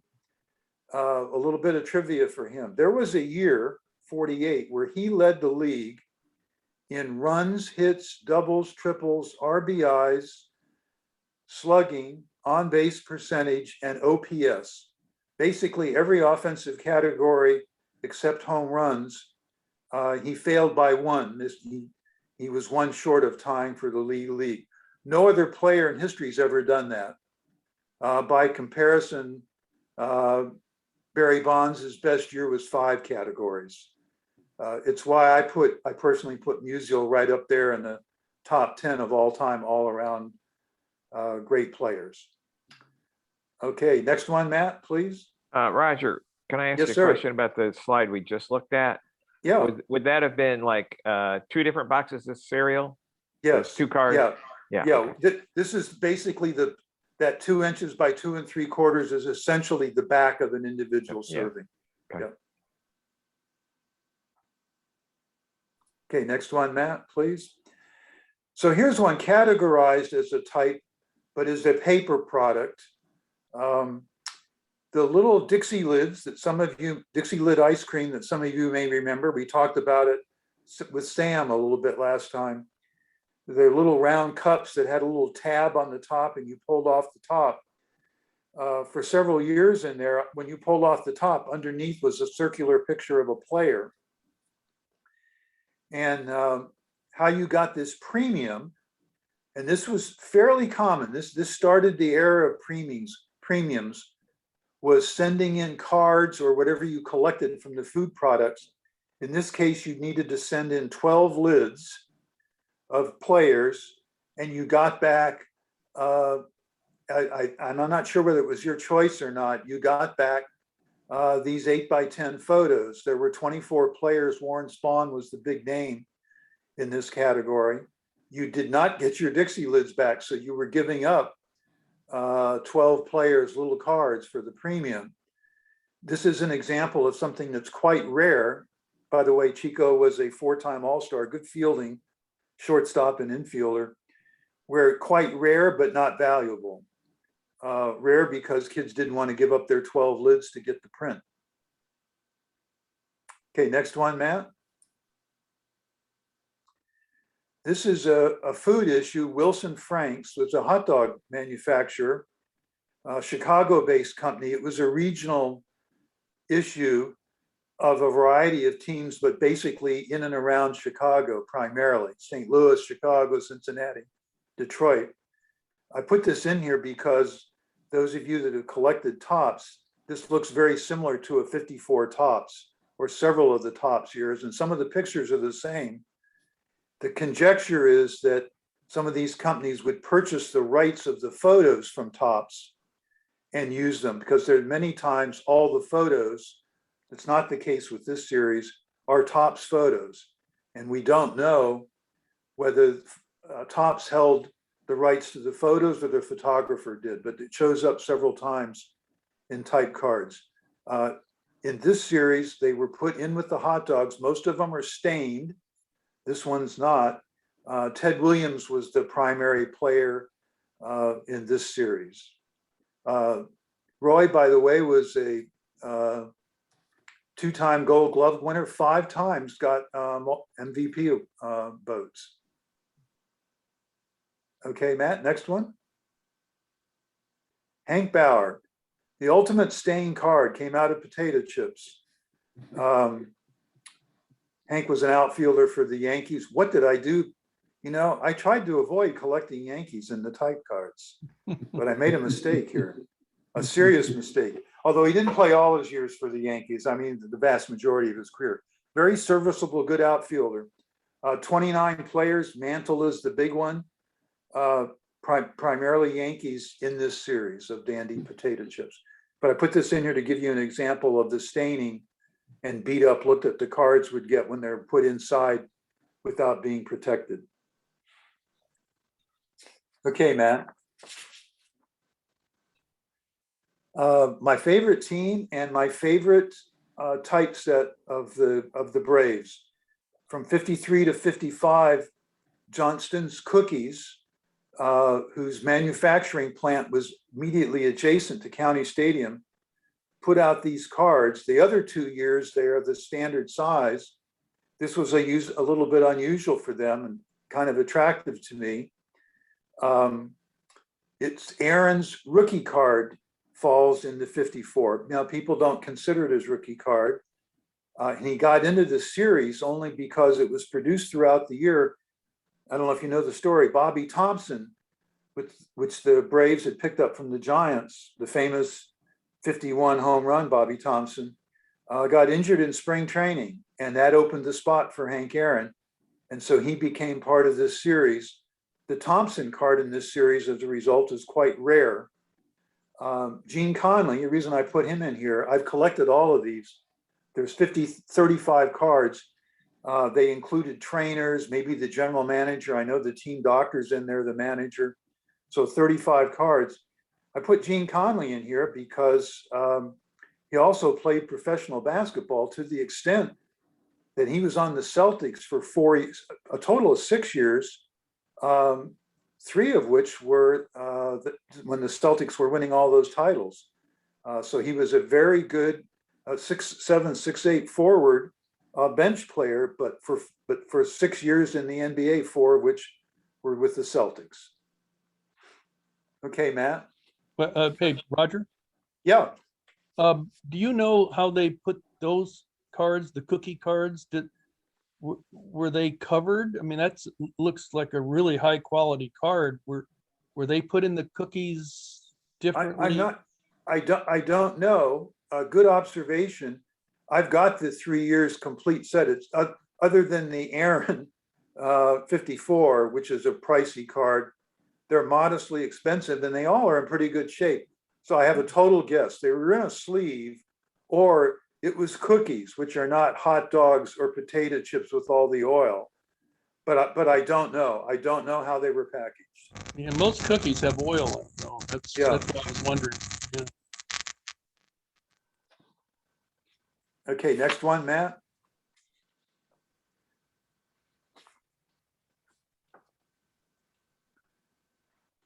a little bit of trivia for him. There was a year, 48, where he led the league in runs, hits, doubles, triples, RBIs, slugging, on-base percentage, and OPS. Basically every offensive category except home runs. He failed by 1. He was 1 short of tying for the league. No other player in history has ever done that. By comparison, Barry Bonds' best year was 5 categories. It's why I personally put Musial right up there in the top 10 of all time, all around great players. Okay, next one, Matt, please. Roger, can I ask Yes, a sir. question about the slide we just looked at? Yeah, Would that have been like 2 different boxes of cereal? yes. 2 cards? Yeah, Yeah. Yeah, okay. this is basically that 2 inches by 2 3/4 is essentially the back of an individual Yeah. serving. Okay. Yeah. Okay, next one, Matt, please. So here's one categorized as a type, but is a paper product. The little Dixie lids that some of you, Dixie lid ice cream that some of you may remember, we talked about it with Sam a little bit last time. They're little round cups that had a little tab on the top and you pulled off the top. For several years in there, when you pulled off the top, underneath was a circular picture of a player. And how you got this premium, and this was fairly common. This started the era of premiums, was sending in cards or whatever you collected from the food products. In this case, you needed to send in 12 lids of players, and you got back, and I'm not sure whether it was your choice or not, you got back these 8x10 photos. There were 24 players. Warren Spahn was the big name in this category. You did not get your Dixie lids back, so you were giving up 12 players, little cards for the premium. This is an example of something that's quite rare. By the way, Chico was a 4-time All-Star, good fielding, shortstop and infielder, where quite rare but not valuable. Rare because kids didn't want to give up their 12 lids to get the print. Okay, next one, Matt. This is a food issue. Wilson Franks was a hot dog manufacturer, a Chicago-based company. It was a regional issue of a variety of teams, but basically in and around Chicago primarily. St. Louis, Chicago, Cincinnati, Detroit. I put this in here because those of you that have collected tops, this looks very similar to a 54 tops or several of the tops years, and some of the pictures are the same. The conjecture is that some of these companies would purchase the rights of the photos from tops and use them, because there are many times all the photos, it's not the case with this series, are tops photos. And we don't know whether tops held the rights to the photos or the photographer did, but it shows up several times in type cards. In this series, they were put in with the hot dogs. Most of them are stained. This one's not. Ted Williams was the primary player in this series. Roy, by the way, was a 2-time Gold Glove winner, 5 times got MVP votes. Okay, Matt, next one. Hank Bauer, the ultimate stain card, came out of potato chips. Hank was an outfielder for the Yankees. What did I do? You know, I tried to avoid collecting Yankees in the type cards, but I made a mistake here, a serious mistake. Although he didn't play all his years for the Yankees. I mean, the vast majority of his career. Very serviceable, good outfielder. 29 players, Mantle is the big one. Primarily Yankees in this series of dandy potato chips. But I put this in here to give you an example of the staining and beat up look that the cards would get when they're put inside without being protected. Okay, Matt. My favorite team and my favorite typeset of the Braves. From 53 to 55, Johnston's Cookies, whose manufacturing plant was immediately adjacent to County Stadium, put out these cards. The other 2 years, they are the standard size. This was a little bit unusual for them and kind of attractive to me. It's Aaron's rookie card falls in the 54. Now, people don't consider it his rookie card. And he got into this series only because it was produced throughout the year. I don't know if you know the story. Bobby Thompson, which the Braves had picked up from the Giants, the famous 51 home run Bobby Thompson, got injured in spring training, and that opened the spot for Hank Aaron. And so he became part of this series. The Thompson card in this series, as a result, is quite rare. Gene Conley, the reason I put him in here, I've collected all of these. There's 35 cards. They included trainers, maybe the general manager. I know the team doctor's in there, the manager. So 35 cards. I put Gene Conley in here because he also played professional basketball to the extent that he was on the Celtics for 4 years, a total of 6 years, 3 of which were when the Celtics were winning all those titles. So he was a very good 6'7", 6'8" forward, bench player, but for 6 years in the NBA, 4 of which were with the Celtics. Okay, Matt. Hey, Roger, Yeah. do you know how they put those cards, the cookie cards, were they covered? I mean, looks like a really high quality card. Were they put in the cookies differently? I don't know. Good observation. I've got the 3 years complete set. It's other than the Aaron 54, which is a pricey card. They're modestly expensive and they all are in pretty good shape. So I have a total guess. They were in a sleeve, or it was cookies, which are not hot dogs or potato chips with all the oil. But I don't know. I don't know how they were packaged. Yeah, most cookies have oil in them. That's what I was wondering. Yeah. Okay, next one, Matt.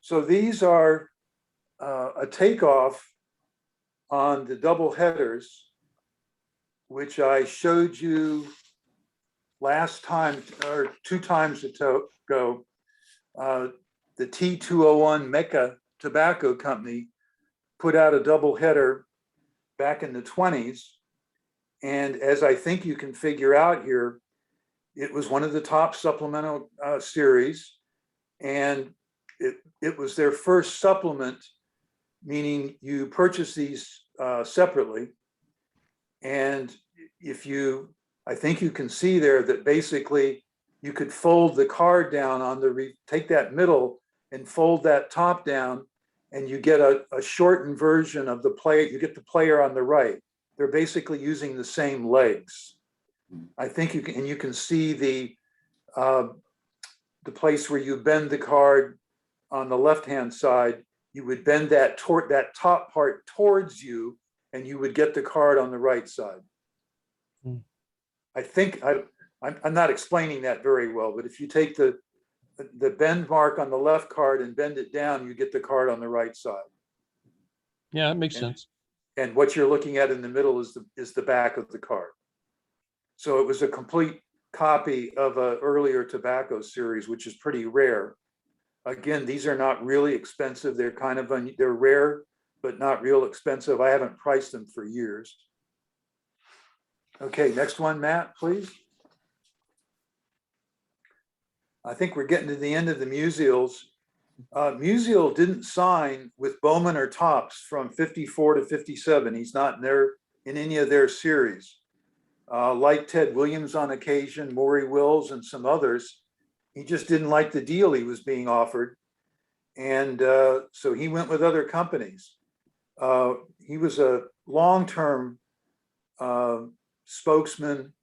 So these are a takeoff on the double headers, which I showed you last time or 2 times ago. The T201 Mecca Tobacco Company put out a double header back in the 20s. And as I think you can figure out here, it was one of the top supplemental series. And it was their first supplement, meaning you purchase these separately. And I think you can see there that basically you could fold the card down on take that middle and fold that top down, and you get a shortened version of the player. You get the player on the right. They're basically using the same legs. I think you can see the place where you bend the card on the left-hand side. You would bend that top part towards you, and you would get the card on the right side. I think I'm not explaining that very well, but if you take the bend mark on the left card and bend it down, you get the card on the right side. Yeah, that makes sense. And what you're looking at in the middle is the back of the card. So it was a complete copy of an earlier tobacco series, which is pretty rare. Again, these are not really expensive. They're they're rare, but not real expensive. I haven't priced them for years. Okay, next one, Matt, please. I think we're getting to the end of the Musials. Musial didn't sign with Bowman or Topps from 54 to 57. He's not in any of their series. Like Ted Williams on occasion, Maury Wills, and some others, he just didn't like the deal he was being offered. And so he went with other companies. He was a long-term spokesman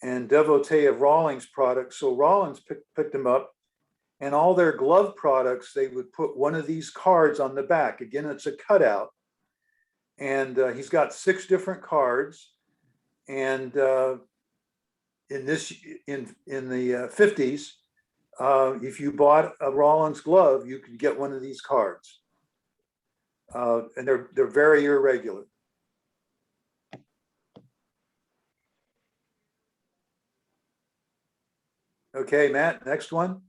and devotee of Rawlings products. So Rawlings picked him up, and all their glove products, they would put one of these cards on the back. Again, it's a cutout. And he's got 6 different cards. And in the 50s, if you bought a Rawlings glove, you could get one of these cards. And they're very irregular. Okay, Matt, next one.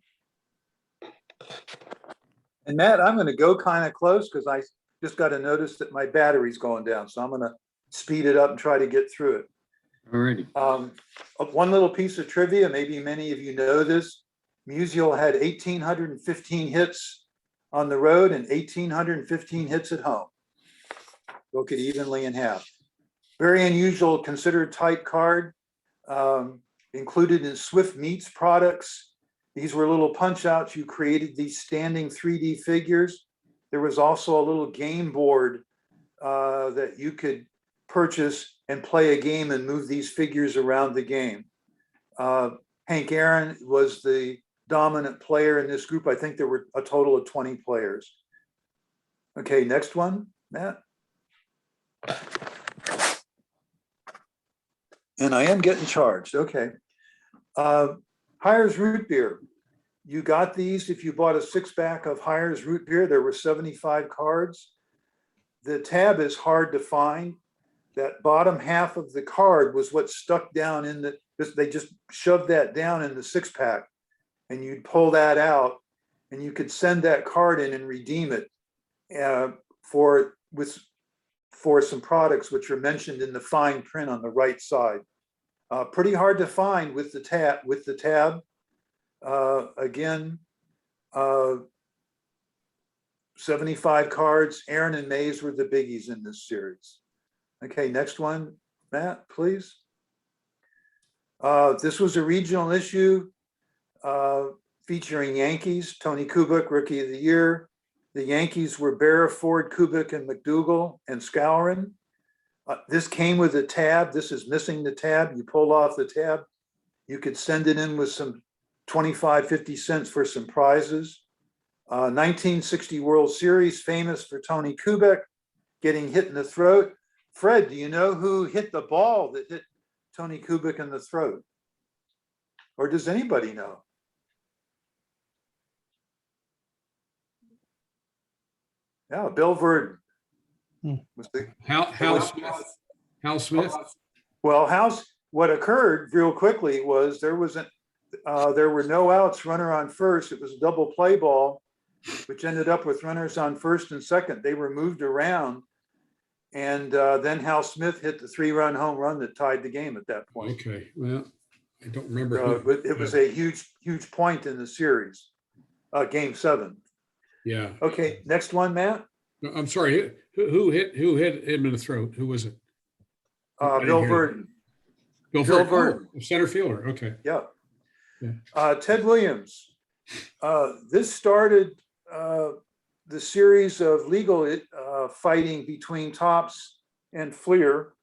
And Matt, I'm going to go kind of close because I just got a notice that my battery's going down. So I'm going to speed it up and try to get through it. Alrighty. One little piece of trivia, maybe many of you know this. Musial had 1,815 hits on the road and 1,815 hits at home. Broke it evenly in half. Very unusual, considered tight card. Included in Swift Meats products. These were little punch outs. You created these standing 3D figures. There was also a little game board that you could purchase and play a game and move these figures around the game. Hank Aaron was the dominant player in this group. I think there were a total of 20 players. Okay, next one, Matt. And I am getting charged. Okay. Hires root beer. You got these if you bought a 6-pack of Hires root beer. There were 75 cards. The tab is hard to find. That bottom half of the card was what stuck down in the, they just shoved that down in the 6-pack, and you'd pull that out and you could send that card in and redeem it for some products which are mentioned in the fine print on the right side. Pretty hard to find with the tab. Again, 75 cards. Aaron and Mays were the biggies in this series. Okay, next one, Matt, please. This was a regional issue featuring Yankees. Tony Kubek, Rookie of the Year. The Yankees were Berra, Ford, Kubek, and McDougal, and Skowron. This came with a tab. This is missing the tab. You pull off the tab. You could send it in with some 25, 50 cents for some prizes. 1960 World Series, famous for Tony Kubek getting hit in the throat. Fred, do you know who hit the ball that hit Tony Kubek in the throat? Or does anybody know? Yeah, Bill Verdon. Was the, Hal Smith. Hal Smith. well, what occurred real quickly was there were no outs, runner on first. It was a double play ball, which ended up with runners on first and second. They were moved around. And then Hal Smith hit the 3-run home run that tied the game at that point. Okay, well, I don't remember. But it was a huge point in the series, game 7. Yeah. Okay, next one, Matt. No, I'm sorry. Who hit him in the throat? Who was it? I didn't Bill hear Verdon. Bill Bill Verdon. Verdon. Oh, center fielder. Okay. Yeah. Yeah. Ted Williams. This started the series of legal fighting between Topps and Fleer.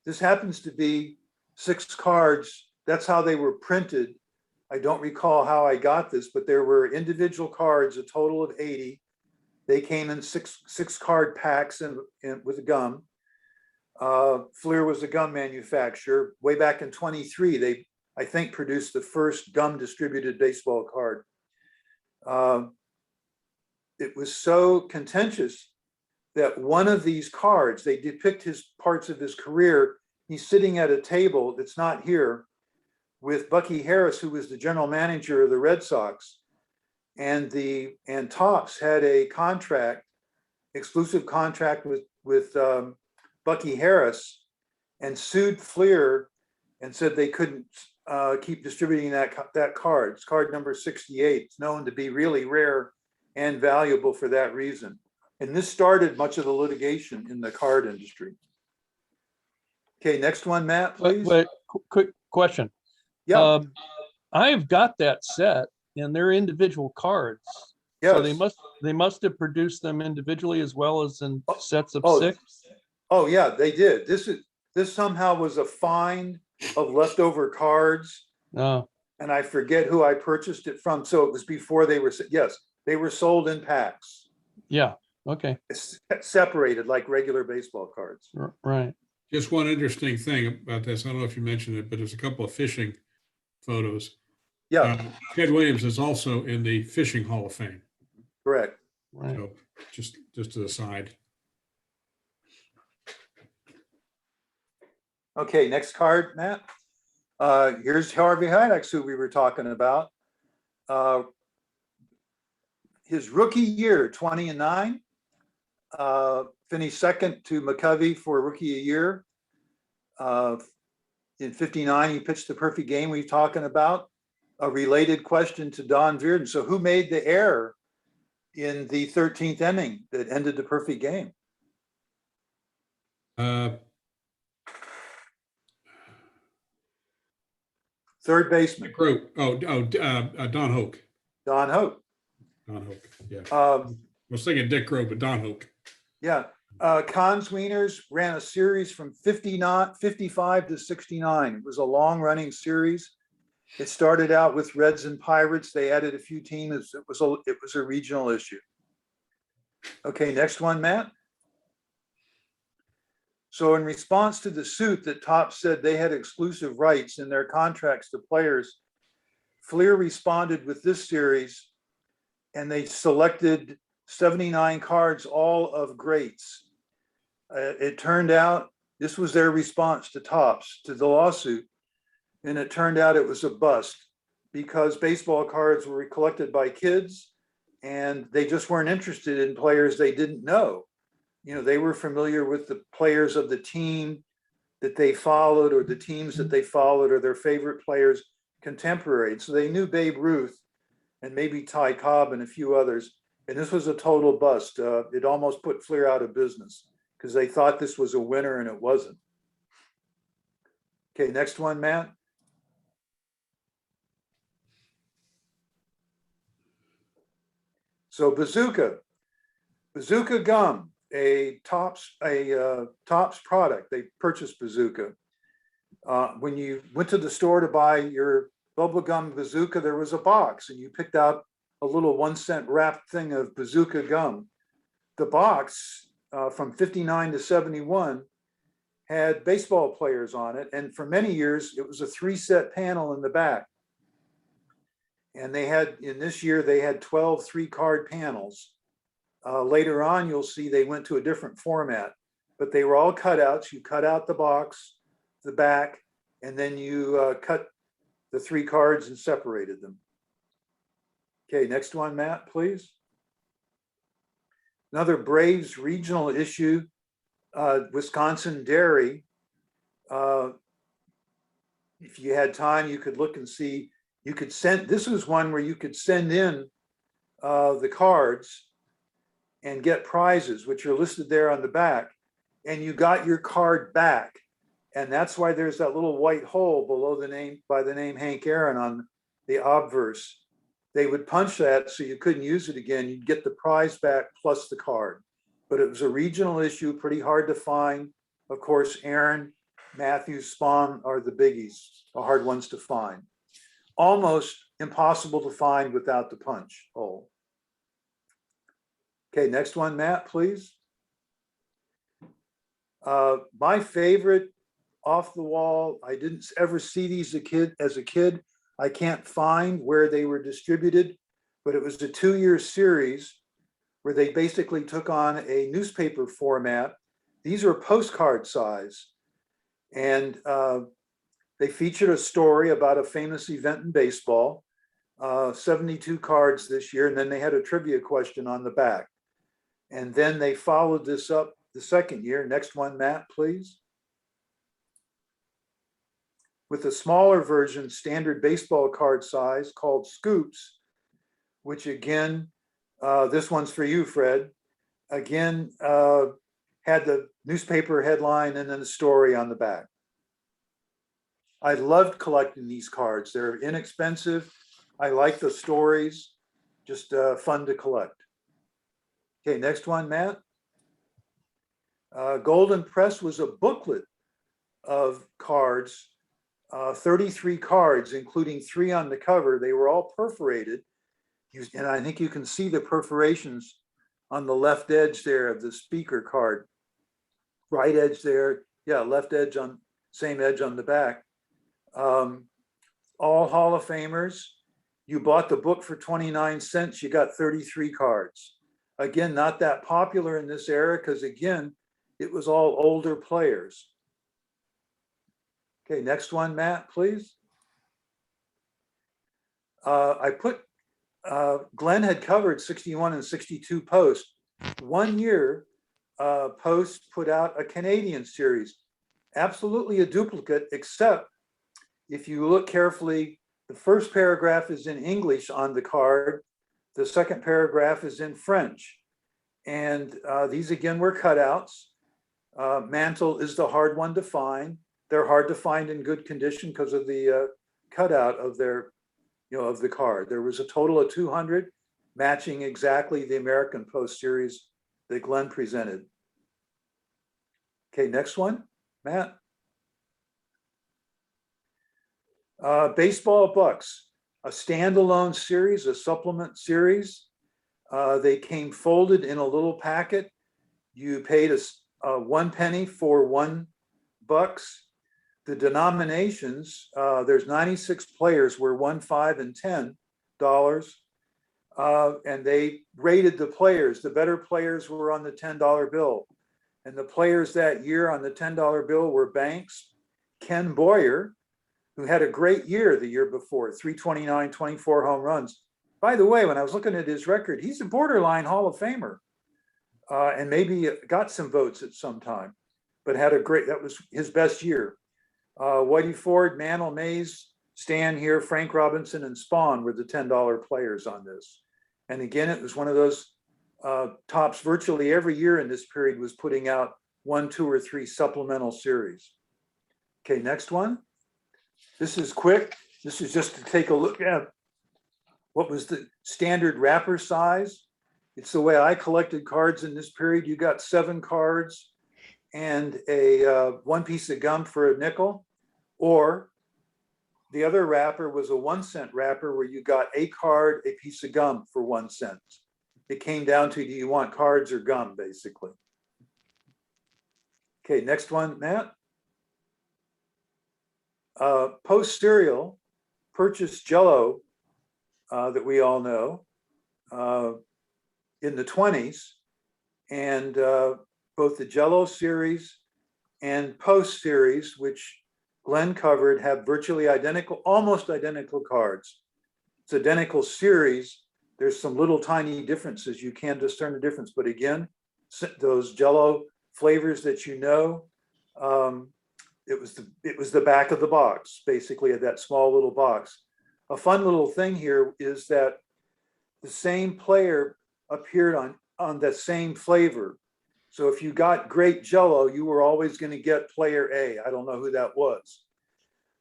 This happens to be 6 cards. That's how they were printed. I don't recall how I got this, but there were individual cards, a total of 80. They came in six card packs and with a gum. Fleer was a gum manufacturer. Way back in 23, they, I think, produced the first gum distributed baseball card. It was so contentious that one of these cards, they depict his parts of his career. He's sitting at a table that's not here with Bucky Harris, who was the general manager of the Red Sox. And Topps had a contract, exclusive contract with Bucky Harris, and sued Fleer and said they couldn't keep distributing that card. It's card number 68. It's known to be really rare and valuable for that reason. And this started much of the litigation in the card industry. Okay, next one, Matt, please. Wait, quick question. Yeah, I've got that set and they're individual cards. yes. So they must have produced them individually as well as in sets of 6. Oh yeah, they did. This somehow was a find of leftover cards, Oh, and I forget who I purchased it from. So it was before they were, yes, they were sold in packs. yeah. Okay. It's separated like regular baseball cards. Right. Just one interesting thing about this. I don't know if you mentioned it, but there's a couple of fishing photos. Yeah, Ted Williams is also in the Fishing Hall of Fame. correct. Right. So just to the side. Okay, next card, Matt. Here's Harvey Heinex, who we were talking about. His rookie year, 20-9. Finished second to McCovey for Rookie of the Year. In 59, he pitched the perfect game we're talking about. A related question to Don Virden. So who made the error in the 13th inning that ended the perfect game? Third baseman. Group. Don Hoke. Don Hope. Don Hoke. Yeah. I was thinking Dick Crow, but Don Hoke. Yeah, Cons Wieners ran a series from 55 to 69. It was a long running series. It started out with Reds and Pirates. They added a few teams. It was a regional issue. Okay, next one, Matt. So in response to the suit that Topps said they had exclusive rights in their contracts to players, Fleer responded with this series, and they selected 79 cards, all of greats. It turned out this was their response to Topps, to the lawsuit, and it turned out it was a bust because baseball cards were collected by kids and they just weren't interested in players they didn't know. You know, they were familiar with the players of the team that they followed or the teams that they followed or their favorite players contemporary. So they knew Babe Ruth and maybe Ty Cobb and a few others. And this was a total bust. It almost put Fleer out of business because they thought this was a winner and it wasn't. Okay, next one, Matt. So Bazooka gum, a Topps product. They purchased Bazooka. When you went to the store to buy your bubblegum Bazooka, there was a box and you picked out a little 1 cent wrapped thing of Bazooka gum. The box from 59 to 71 had baseball players on it. And for many years, it was a 3-set panel in the back. And they had, in this year, they had 12 3-card panels. Later on, you'll see they went to a different format, but they were all cutouts. You cut out the box, the back, and then you cut the 3 cards and separated them. Okay, next one, Matt, please. Another Braves regional issue, Wisconsin Dairy. If you had time, you could look and see. You could send, this was one where you could send in the cards and get prizes, which are listed there on the back, and you got your card back. And that's why there's that little white hole below the name, by the name Hank Aaron on the obverse. They would punch that so you couldn't use it again. You'd get the prize back plus the card. But it was a regional issue, pretty hard to find. Of course, Aaron, Matthews, Spahn are the biggies, the hard ones to find. Almost impossible to find without the punch hole. Okay, next one, Matt, please. My favorite off the wall, I didn't ever see these as a kid. I can't find where they were distributed, but it was a 2-year series where they basically took on a newspaper format. These are postcard size. And they featured a story about a famous event in baseball, 72 cards this year. And then they had a trivia question on the back. And then they followed this up the second year. Next one, Matt, please. With a smaller version, standard baseball card size called Scoops, which again, this one's for you, Fred. Again, had the newspaper headline and then the story on the back. I loved collecting these cards. They're inexpensive. I like the stories, just fun to collect. Okay, next one, Matt. Golden Press was a booklet of cards, 33 cards, including 3 on the cover. They were all perforated. And I think you can see the perforations on the left edge there of the speaker card. Right edge there, yeah, left edge on, same edge on the back. All Hall of Famers. You bought the book for 29 cents, you got 33 cards. Again, not that popular in this era because again, it was all older players. Okay, next one, Matt, please. I put, Glenn had covered 61 and 62 Post. 1 year, Post put out a Canadian series. Absolutely a duplicate, except if you look carefully, the first paragraph is in English on the card. The second paragraph is in French. And these again were cutouts. Mantle is the hard one to find. They're hard to find in good condition because of the cutout of their, of the card. There was a total of 200, matching exactly the American Post series that Glenn presented. Okay, next one, Matt. Baseball Bucks, a standalone series, a supplement series. They came folded in a little packet. You paid us 1 penny for $1. The denominations, there's 96 players were $1, $5, and $10. And they rated the players. The better players were on the $10 bill. And the players that year on the $10 bill were Banks, Ken Boyer, who had a great year the year before, 329, 24 home runs. By the way, when I was looking at his record, he's a borderline Hall of Famer, and maybe got some votes at some time, but had a great, that was his best year. Whitey Ford, Mantle, Mays, Stan here, Frank Robinson, and Spawn were the $10 players on this. And again, it was one of those Topps virtually every year in this period was putting out 1, 2, or 3 supplemental series. Okay, next one. This is quick. This is just to take a look at what was the standard wrapper size. It's the way I collected cards in this period. You got 7 cards and a 1 piece of gum for a nickel, or the other wrapper was a 1-cent wrapper where you got a card, a piece of gum for 1 cent. It came down to, do you want cards or gum, basically. Okay, next one, Matt. Post Cereal purchased Jell-O that we all know in the 20s, and both the Jell-O series and Post series, which Glenn covered, have virtually identical, almost identical cards. It's identical series. There's some little tiny differences. You can discern the difference, but again, those Jell-O flavors that you know, it was the back of the box, basically, of that small little box. A fun little thing here is that the same player appeared on that same flavor. So if you got great Jell-O, you were always going to get player A. I don't know who that was.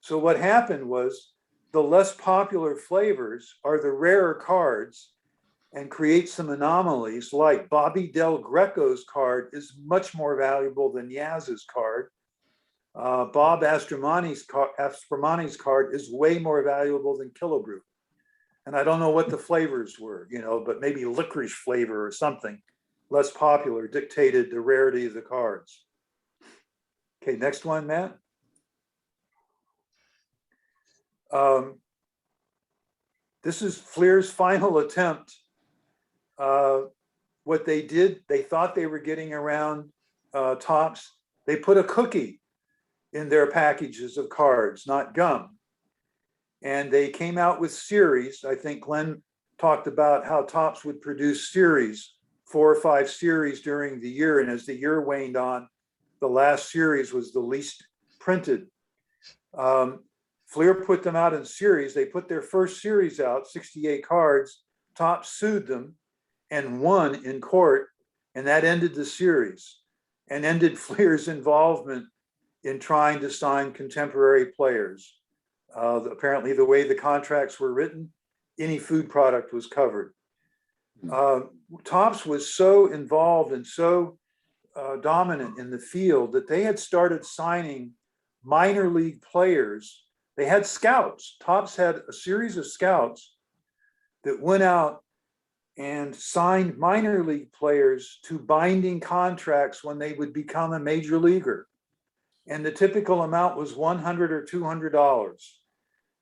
So what happened was the less popular flavors are the rarer cards and create some anomalies, like Bobby Del Greco's card is much more valuable than Yaz's card. Bob Astromonti's card is way more valuable than Killebrew. And I don't know what the flavors were, but maybe licorice flavor or something less popular dictated the rarity of the cards. Okay, next one, Matt. This is Fleer's final attempt. What they did, they thought they were getting around Topps. They put a cookie in their packages of cards, not gum. And they came out with series. I think Glenn talked about how Topps would produce series, 4 or 5 series during the year. And as the year waned on, the last series was the least printed. Fleer put them out in series. They put their first series out, 68 cards. Topps sued them and won in court. And that ended the series and ended Fleer's involvement in trying to sign contemporary players. Apparently, the way the contracts were written, any food product was covered. Topps was so involved and so dominant in the field that they had started signing minor league players. They had scouts. Topps had a series of scouts that went out and signed minor league players to binding contracts when they would become a major leaguer. And the typical amount was $100 or $200.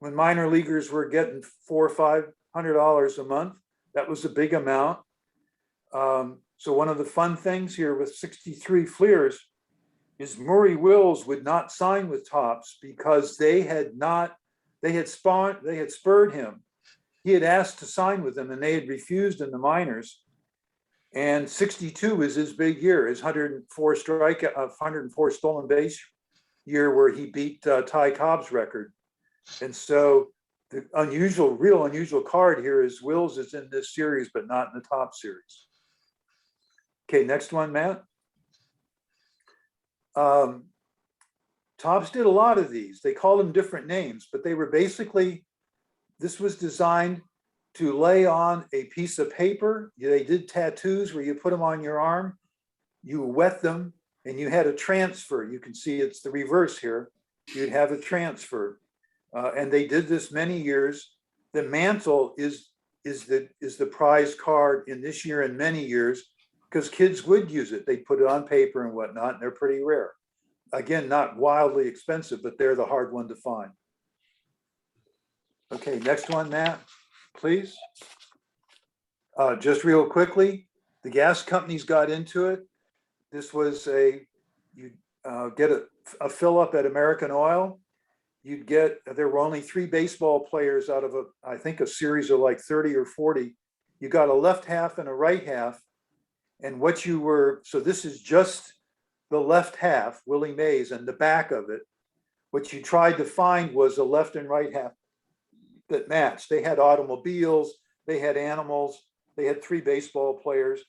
When minor leaguers were getting $400 or $500 a month, that was a big amount. So one of the fun things here with 63 Fleers is Murray Wills would not sign with Topps because they had spurred him. He had asked to sign with them and they had refused in the minors. And 62 was his big year, his 104 stolen base year where he beat Ty Cobb's record. And so the real unusual card here is Wills is in this series, but not in the Topps series. Okay, next one, Matt. Topps did a lot of these. They called them different names, but they were basically, this was designed to lay on a piece of paper. They did tattoos where you put them on your arm, you wet them, and you had a transfer. You can see it's the reverse here. You'd have a transfer. And they did this many years. The mantle is the prize card in this year and many years, because kids would use it. They put it on paper and whatnot, and they're pretty rare. Again, not wildly expensive, but they're the hard one to find. Okay, next one, Matt, please. Just real quickly, the gas companies got into it. This was you get a fill up at American Oil. There were only 3 baseball players out of I think a series of like 30 or 40. You got a left half and a right half. And so this is just the left half, Willie Mays, and the back of it. What you tried to find was a left and right half that matched. They had automobiles, they had animals, they had 3 baseball players,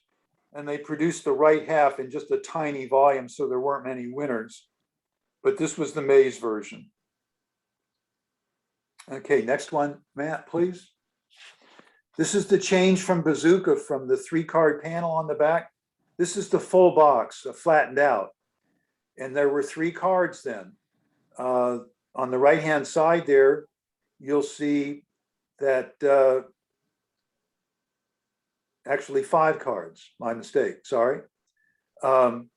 and they produced the right half in just a tiny volume, so there weren't many winners. But this was the Mays version. Okay, next one, Matt, please. This is the change from Bazooka, from the 3-card panel on the back. This is the full box, flattened out. And there were 3 cards then. On the right-hand side there, you'll see that actually 5 cards, my mistake, sorry. The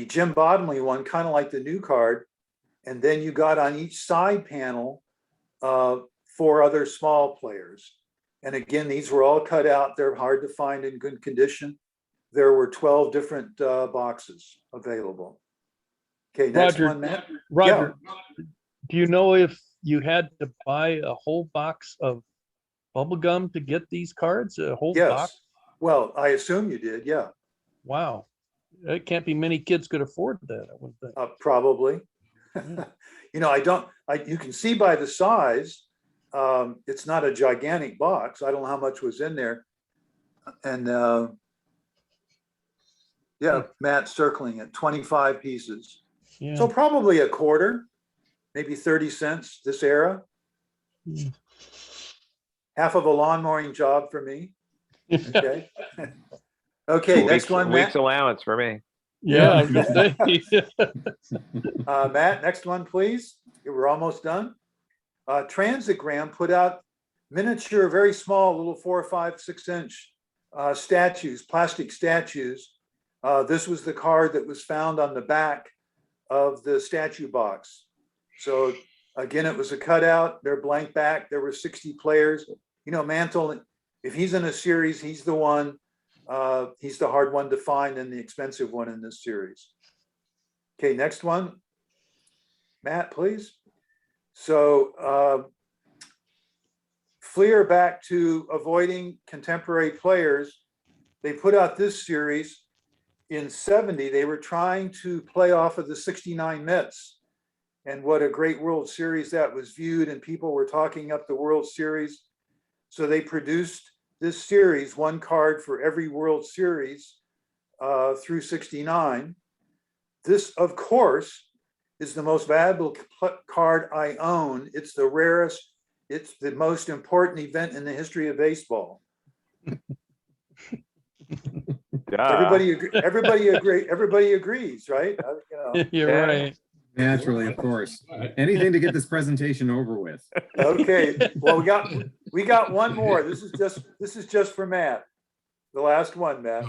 Jim Bottomley one, kind of like the new card. And then you got on each side panel 4 other small players. And again, these were all cut out. They're hard to find in good condition. There were 12 different boxes available. Okay, next Roger, one, Matt. Roger, do you know if you had to buy a whole box of bubble gum to get these cards? A whole Yes. box? Well, I assume you did, yeah. Wow. It can't be many kids could afford that, I wouldn't think. Probably. You know, you can see by the size, it's not a gigantic box. I don't know how much was in there. And yeah, Matt circling it, 25 pieces. Yeah. So probably a quarter, maybe 30 cents this era. Hmm. Half of a lawn mowing job for me. Okay. Okay, next one, Matt. Week's allowance for me. Yeah, I was gonna say. Matt, next one, please. We're almost done. Transitgram put out miniature, very small, little 4, 5, 6 inch statues, plastic statues. This was the card that was found on the back of the statue box. So again, it was a cutout. They're blank back. There were 60 players. You know, Mantle, if he's in a series, he's the one. He's the hard one to find and the expensive one in this series. Okay, next one. Matt, please. So Fleer, back to avoiding contemporary players, they put out this series in 70. They were trying to play off of the 69 Mets, and what a great World Series that was viewed, and people were talking up the World Series. So they produced this series, 1 card for every World Series through 69. This, of course, is the most valuable card I own. It's the rarest. It's the most important event in the history of baseball. Everybody agrees, right? You're right. Naturally, of course. Anything to get this presentation over with. Okay, well, we got one more. This is just for Matt. The last one, Matt.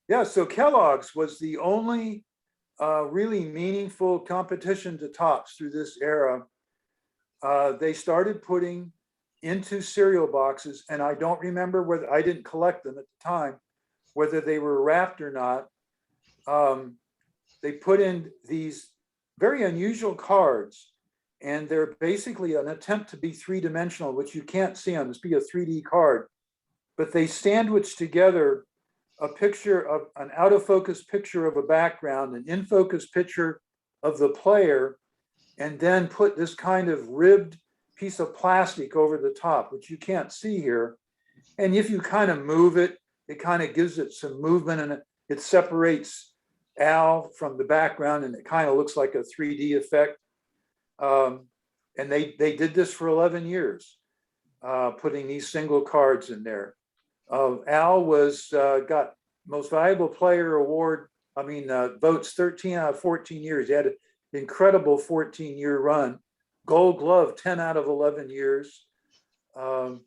Yeah, so Kellogg's was the only really meaningful competition to Topps through this era. They started putting into cereal boxes, and I don't remember whether, I didn't collect them at the time, whether they were wrapped or not. They put in these very unusual cards, and they're basically an attempt to be 3-dimensional, which you can't see on this, be a 3D card, but they sandwich together a picture of an out of focus picture of a background, an in focus picture of the player, and then put this kind of ribbed piece of plastic over the top, which you can't see here. And if you kind of move it, it kind of gives it some movement, and it separates Al from the background, and it kind of looks like a 3D effect. And they did this for 11 years, putting these single cards in there. Al was got most valuable player award, votes 13 out of 14 years. He had an incredible 14-year run. Gold Glove, 10 out of 11 years. We all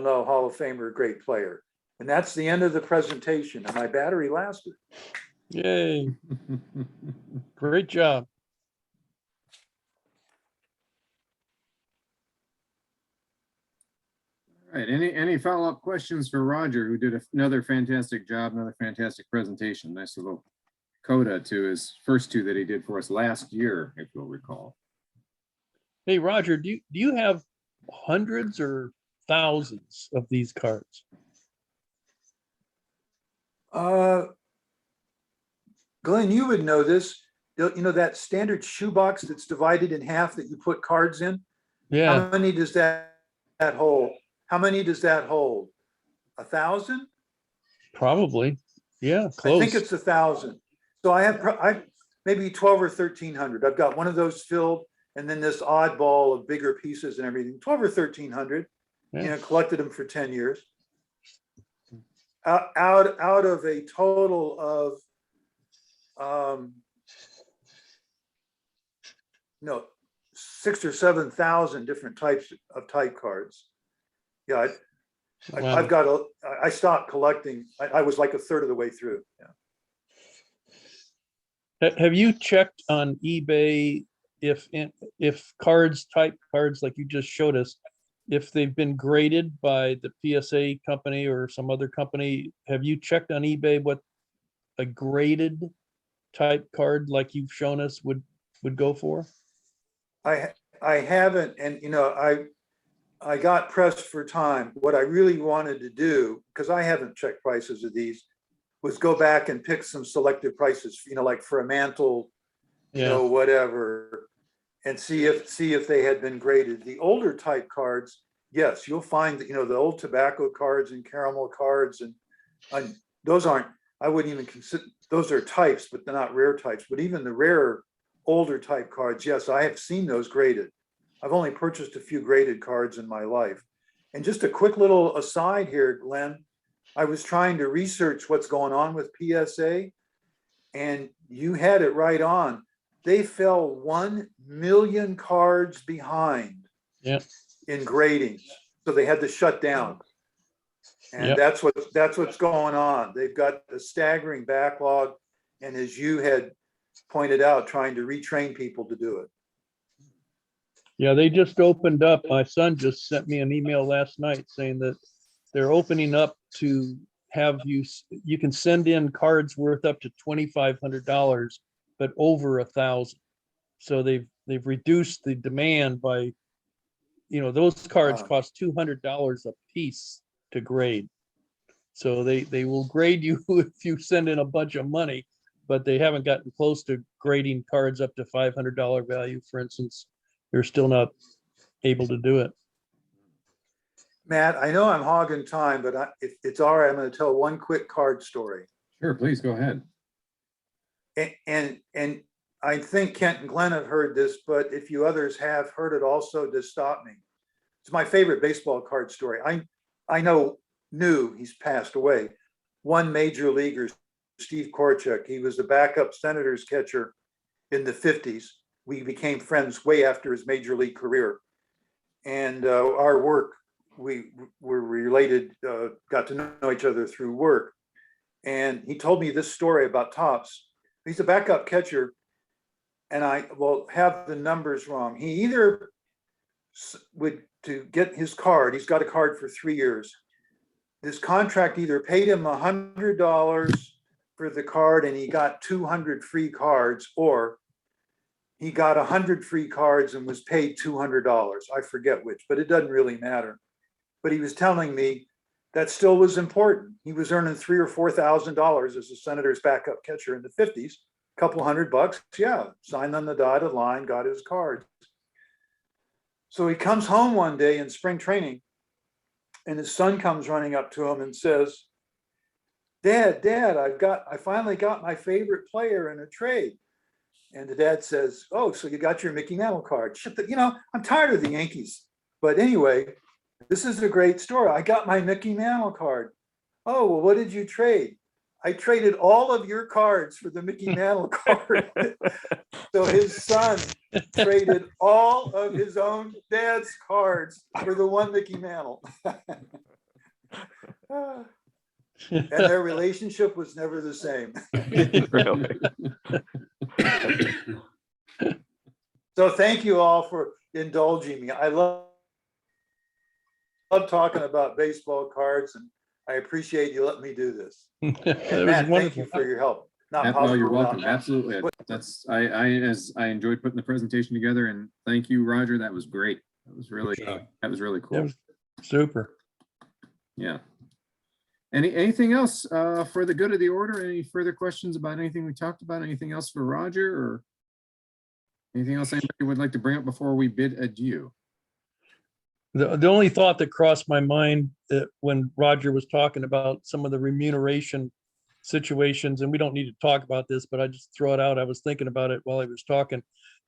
know Hall of Famer, great player. And that's the end of the presentation. And my battery lasted. Yay, great job. All right, any follow-up questions for Roger, who did another fantastic job, another fantastic presentation. Nice little coda to his first two that he did for us last year, if you'll recall. Hey, Roger, do you have hundreds or thousands of these cards? Glenn, you would know this. That standard shoebox that's divided in half that you put cards in? Yeah, How many does that hold? How many does that hold? 1,000? probably. Yeah, I close. think it's 1,000. So I have maybe 12 or 1,300. I've got one of those filled, and then this oddball of bigger pieces and everything. 12 or 1,300. Yeah. Collected them for 10 years. Out of a total of 6,000 or 7,000 different types of type cards. Yeah, Wow. I stopped collecting. I was like a third of the way through. Yeah. Have you checked on eBay if type cards like you just showed us, if they've been graded by the PSA company or some other company? Have you checked on eBay what a graded type card like you've shown us would go for? I haven't, and I got pressed for time. What I really wanted to do, because I haven't checked prices of these, was go back and pick some selective prices, like for a mantle, Yeah, whatever, and see if they had been graded. The older type cards, yes, you'll find that, the old tobacco cards and caramel cards, and those aren't, I wouldn't even consider, those are types, but they're not rare types. But even the rare older type cards, yes, I have seen those graded. I've only purchased a few graded cards in my life. And just a quick little aside here, Glenn, I was trying to research what's going on with PSA, and you had it right on. They fell 1 million cards behind in gradings. So they had to shut down. And that's what's going on. They've got a staggering backlog. And as you had pointed out, trying to retrain people to do it. yeah, they just opened up. My son just sent me an email last night saying that they're opening up to have you can send in cards worth up to $2,500, but over 1,000. So they've reduced the demand by, those cards cost $200 a piece to grade. So they will grade you if you send in a bunch of money, but they haven't gotten close to grading cards up to $500 value, for instance. They're still not able to do it. Matt, I know I'm hogging time, but if it's all right, I'm going to tell one quick card story. Sure, please go ahead. And I think Kent and Glenn have heard this, but if you others have heard it also, just stop me. It's my favorite baseball card story. I knew he's passed away. One major leaguer, Steve Korchak, he was the backup Senators catcher in the 50s. We became friends way after his major league career. And our work, we were related, got to know each other through work. And he told me this story about Topps. He's a backup catcher, and I will have the numbers wrong. He either would, to get his card, he's got a card for 3 years. This contract either paid him $100 for the card and he got 200 free cards, or he got 100 free cards and was paid $200. I forget which, but it doesn't really matter. But he was telling me that still was important. He was earning $3,000 or $4,000 as a Senators backup catcher in the 50s, a couple $100. Yeah, signed on the dotted line, got his cards. So he comes home one day in spring training, and his son comes running up to him and says, Dad, I finally got my favorite player in a trade. And the dad says, oh, so you got your Mickey Mantle card. I'm tired of the Yankees. But anyway, this is a great story. I got my Mickey Mantle card. oh, well, what did you trade? I traded all of your cards for the Mickey Mantle card. So his son traded all of his own dad's cards for the one Mickey Mantle. And their relationship was never the same. Really. So thank you all for indulging me. I love talking about baseball cards, and I appreciate you letting me do this. It And was Matt, thank wonderful. you for your help. Not No, possible you're without welcome. Matt. Absolutely. That's, I enjoyed putting the presentation together, and thank you, Roger. That was great. That was really, Good job. that was really That cool. was super. Yeah. Anything else for the good of the order? Any further questions about anything we talked about? Anything else for Roger, or anything else anybody would like to bring up before we bid adieu? The only thought that crossed my mind that when Roger was talking about some of the remuneration situations, and we don't need to talk about this, but I just throw it out. I was thinking about it while he was talking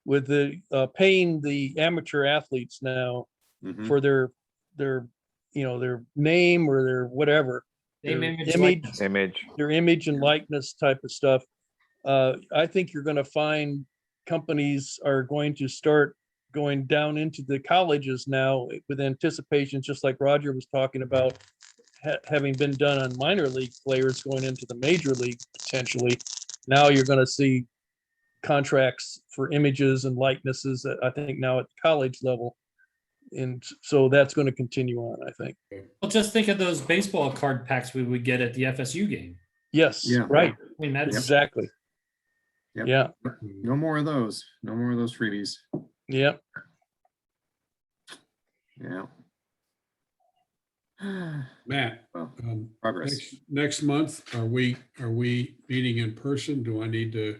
with the paying the amateur athletes now Mhm. for their their name or their whatever, Name, their image, image, likeness. Image. their image and likeness type of stuff. I think you're going to find companies are going to start going down into the colleges now with anticipation, just like Roger was talking about, having been done on minor league players going into the major league potentially. Now you're going to see contracts for images and likenesses, I think now at the college level. And so that's going to continue on, I think. Well, just think of those baseball card packs we would get at the FSU game. Yes, Yeah. right, I mean, that's exactly. Yep. Yeah, No more of those. No more of those freebies. yeah. Yeah. Matt, Well, um, progress. next month, are we meeting in person? Do I need to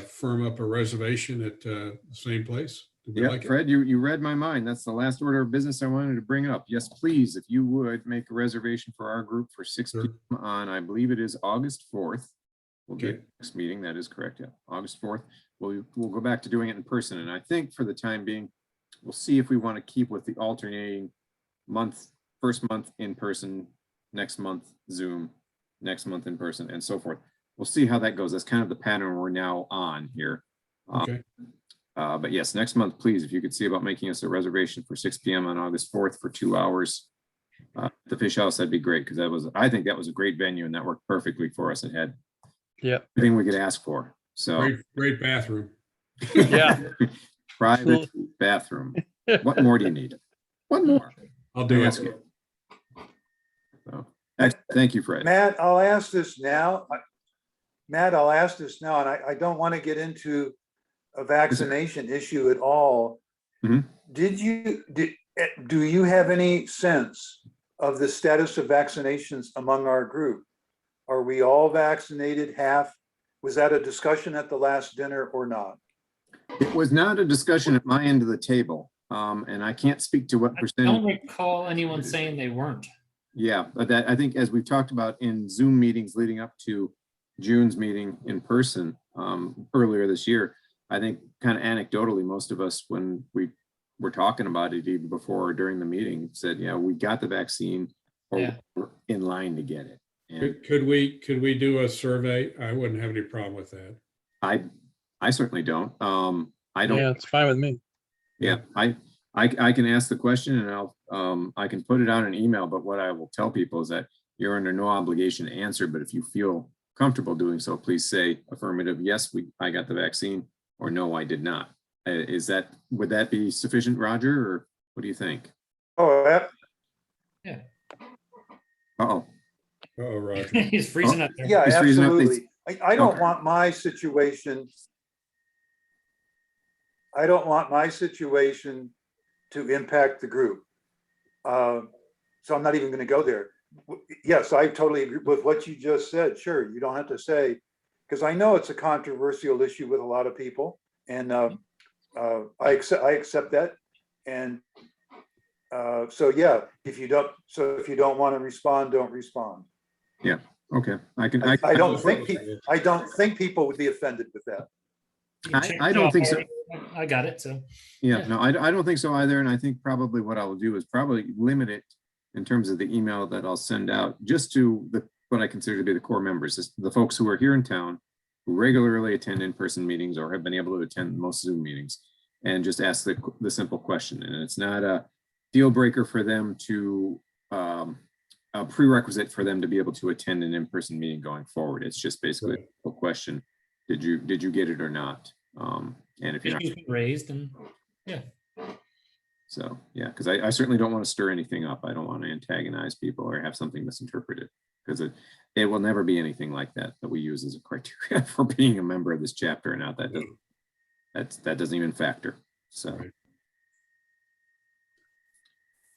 firm up a reservation at the same place? Do we Yeah, like it? Fred, you read my mind. That's the last order of business I wanted to bring up. Yes, please, if you would make a reservation for our group for 6 Sure. p.m. on, I believe it is August 4th. We'll Okay. get next meeting. That is correct. Yeah, August 4th. We'll go back to doing it in person. And I think for the time being, we'll see if we want to keep with the alternating month, first month in person, next month Zoom, next month in person, and so forth. We'll see how that goes. That's kind of the pattern we're now on here. Okay, But yes, next month, please, if you could see about making us a reservation for 6 p.m. on August 4th for 2 hours. The Fish House, that'd be great, because I think that was a great venue and that worked perfectly for us. It had Yeah. everything we could ask for. So great bathroom. Yeah. private bathroom. What more do you need? What more? I'll do Ask it. you. So, excellent. Thank you, Fred. Matt, I'll ask this now. Matt, I'll ask this now, and I don't want to get into a vaccination issue at all. Mhm. Do you have any sense of the status of vaccinations among our group? Are we all vaccinated, half? Was that a discussion at the last dinner or not? It was not a discussion at my end of the table. And I can't speak to what I percentage. don't recall anyone saying they weren't. Yeah, but that, I think as we've talked about in Zoom meetings leading up to June's meeting in person earlier this year, I think kind of anecdotally, most of us, when we were talking about it even before or during the meeting, said, yeah, we got the vaccine or Yeah. we're in line to get it. And Could we do a survey? I wouldn't have any problem with that. I certainly don't. I don't. Yeah, it's fine with me. Yeah, I can ask the question and I can put it out in email, but what I will tell people is that you're under no obligation to answer, but if you feel comfortable doing so, please say affirmative, yes, I got the vaccine, or no, I did not. Would that be sufficient, Roger, or what do you think? Oh, Uh-oh. Oh, Roger. He's freezing up there. yeah, He's freezing up these- absolutely. I don't Okay. want my situation. I don't want my situation to impact the group. So I'm not even going to go there. Yes, I totally agree with what you just said. Sure, you don't have to say, because I know it's a controversial issue with a lot of people, and I accept that. And so yeah, if you don't want to respond, don't respond. Yeah, okay. I don't think people would be offended with that. I don't think so. I got it. So Yeah, no, I don't think so either. And I think probably what I will do is probably limit it in terms of the email that I'll send out, just to what I consider to be the core members, is the folks who are here in town, who regularly attend in-person meetings or have been able to attend most Zoom meetings, and just ask the simple question. And it's not a deal breaker for them to, a prerequisite for them to be able to attend an in-person meeting going forward. It's just basically Right. a question. Did you get it or not? And if you're not, Issues been raised and so, yeah, because I certainly don't want to stir anything up. I don't want to antagonize people or have something misinterpreted, because it will never be anything like that we use as a criteria for being a member of this chapter or not. That doesn't even factor. So, Right.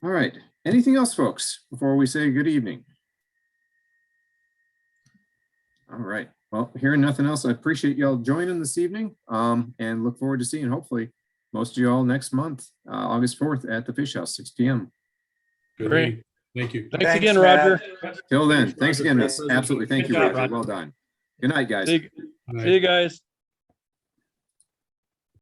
all right. Anything else, folks, before we say good evening? All right. Well, hearing nothing else, I appreciate y'all joining this evening, and look forward to seeing hopefully most of y'all next month, August 4th at the Fish House, 6 p.m. Good Great. night. Thank you. Thanks Thanks, again, Matt. Roger. Till then, Thanks, thanks Roger. again. Thanks, Roger. Absolutely. Thank Good you, job, Roger. Roger. Well done. Good night, guys. See Good night. see you guys.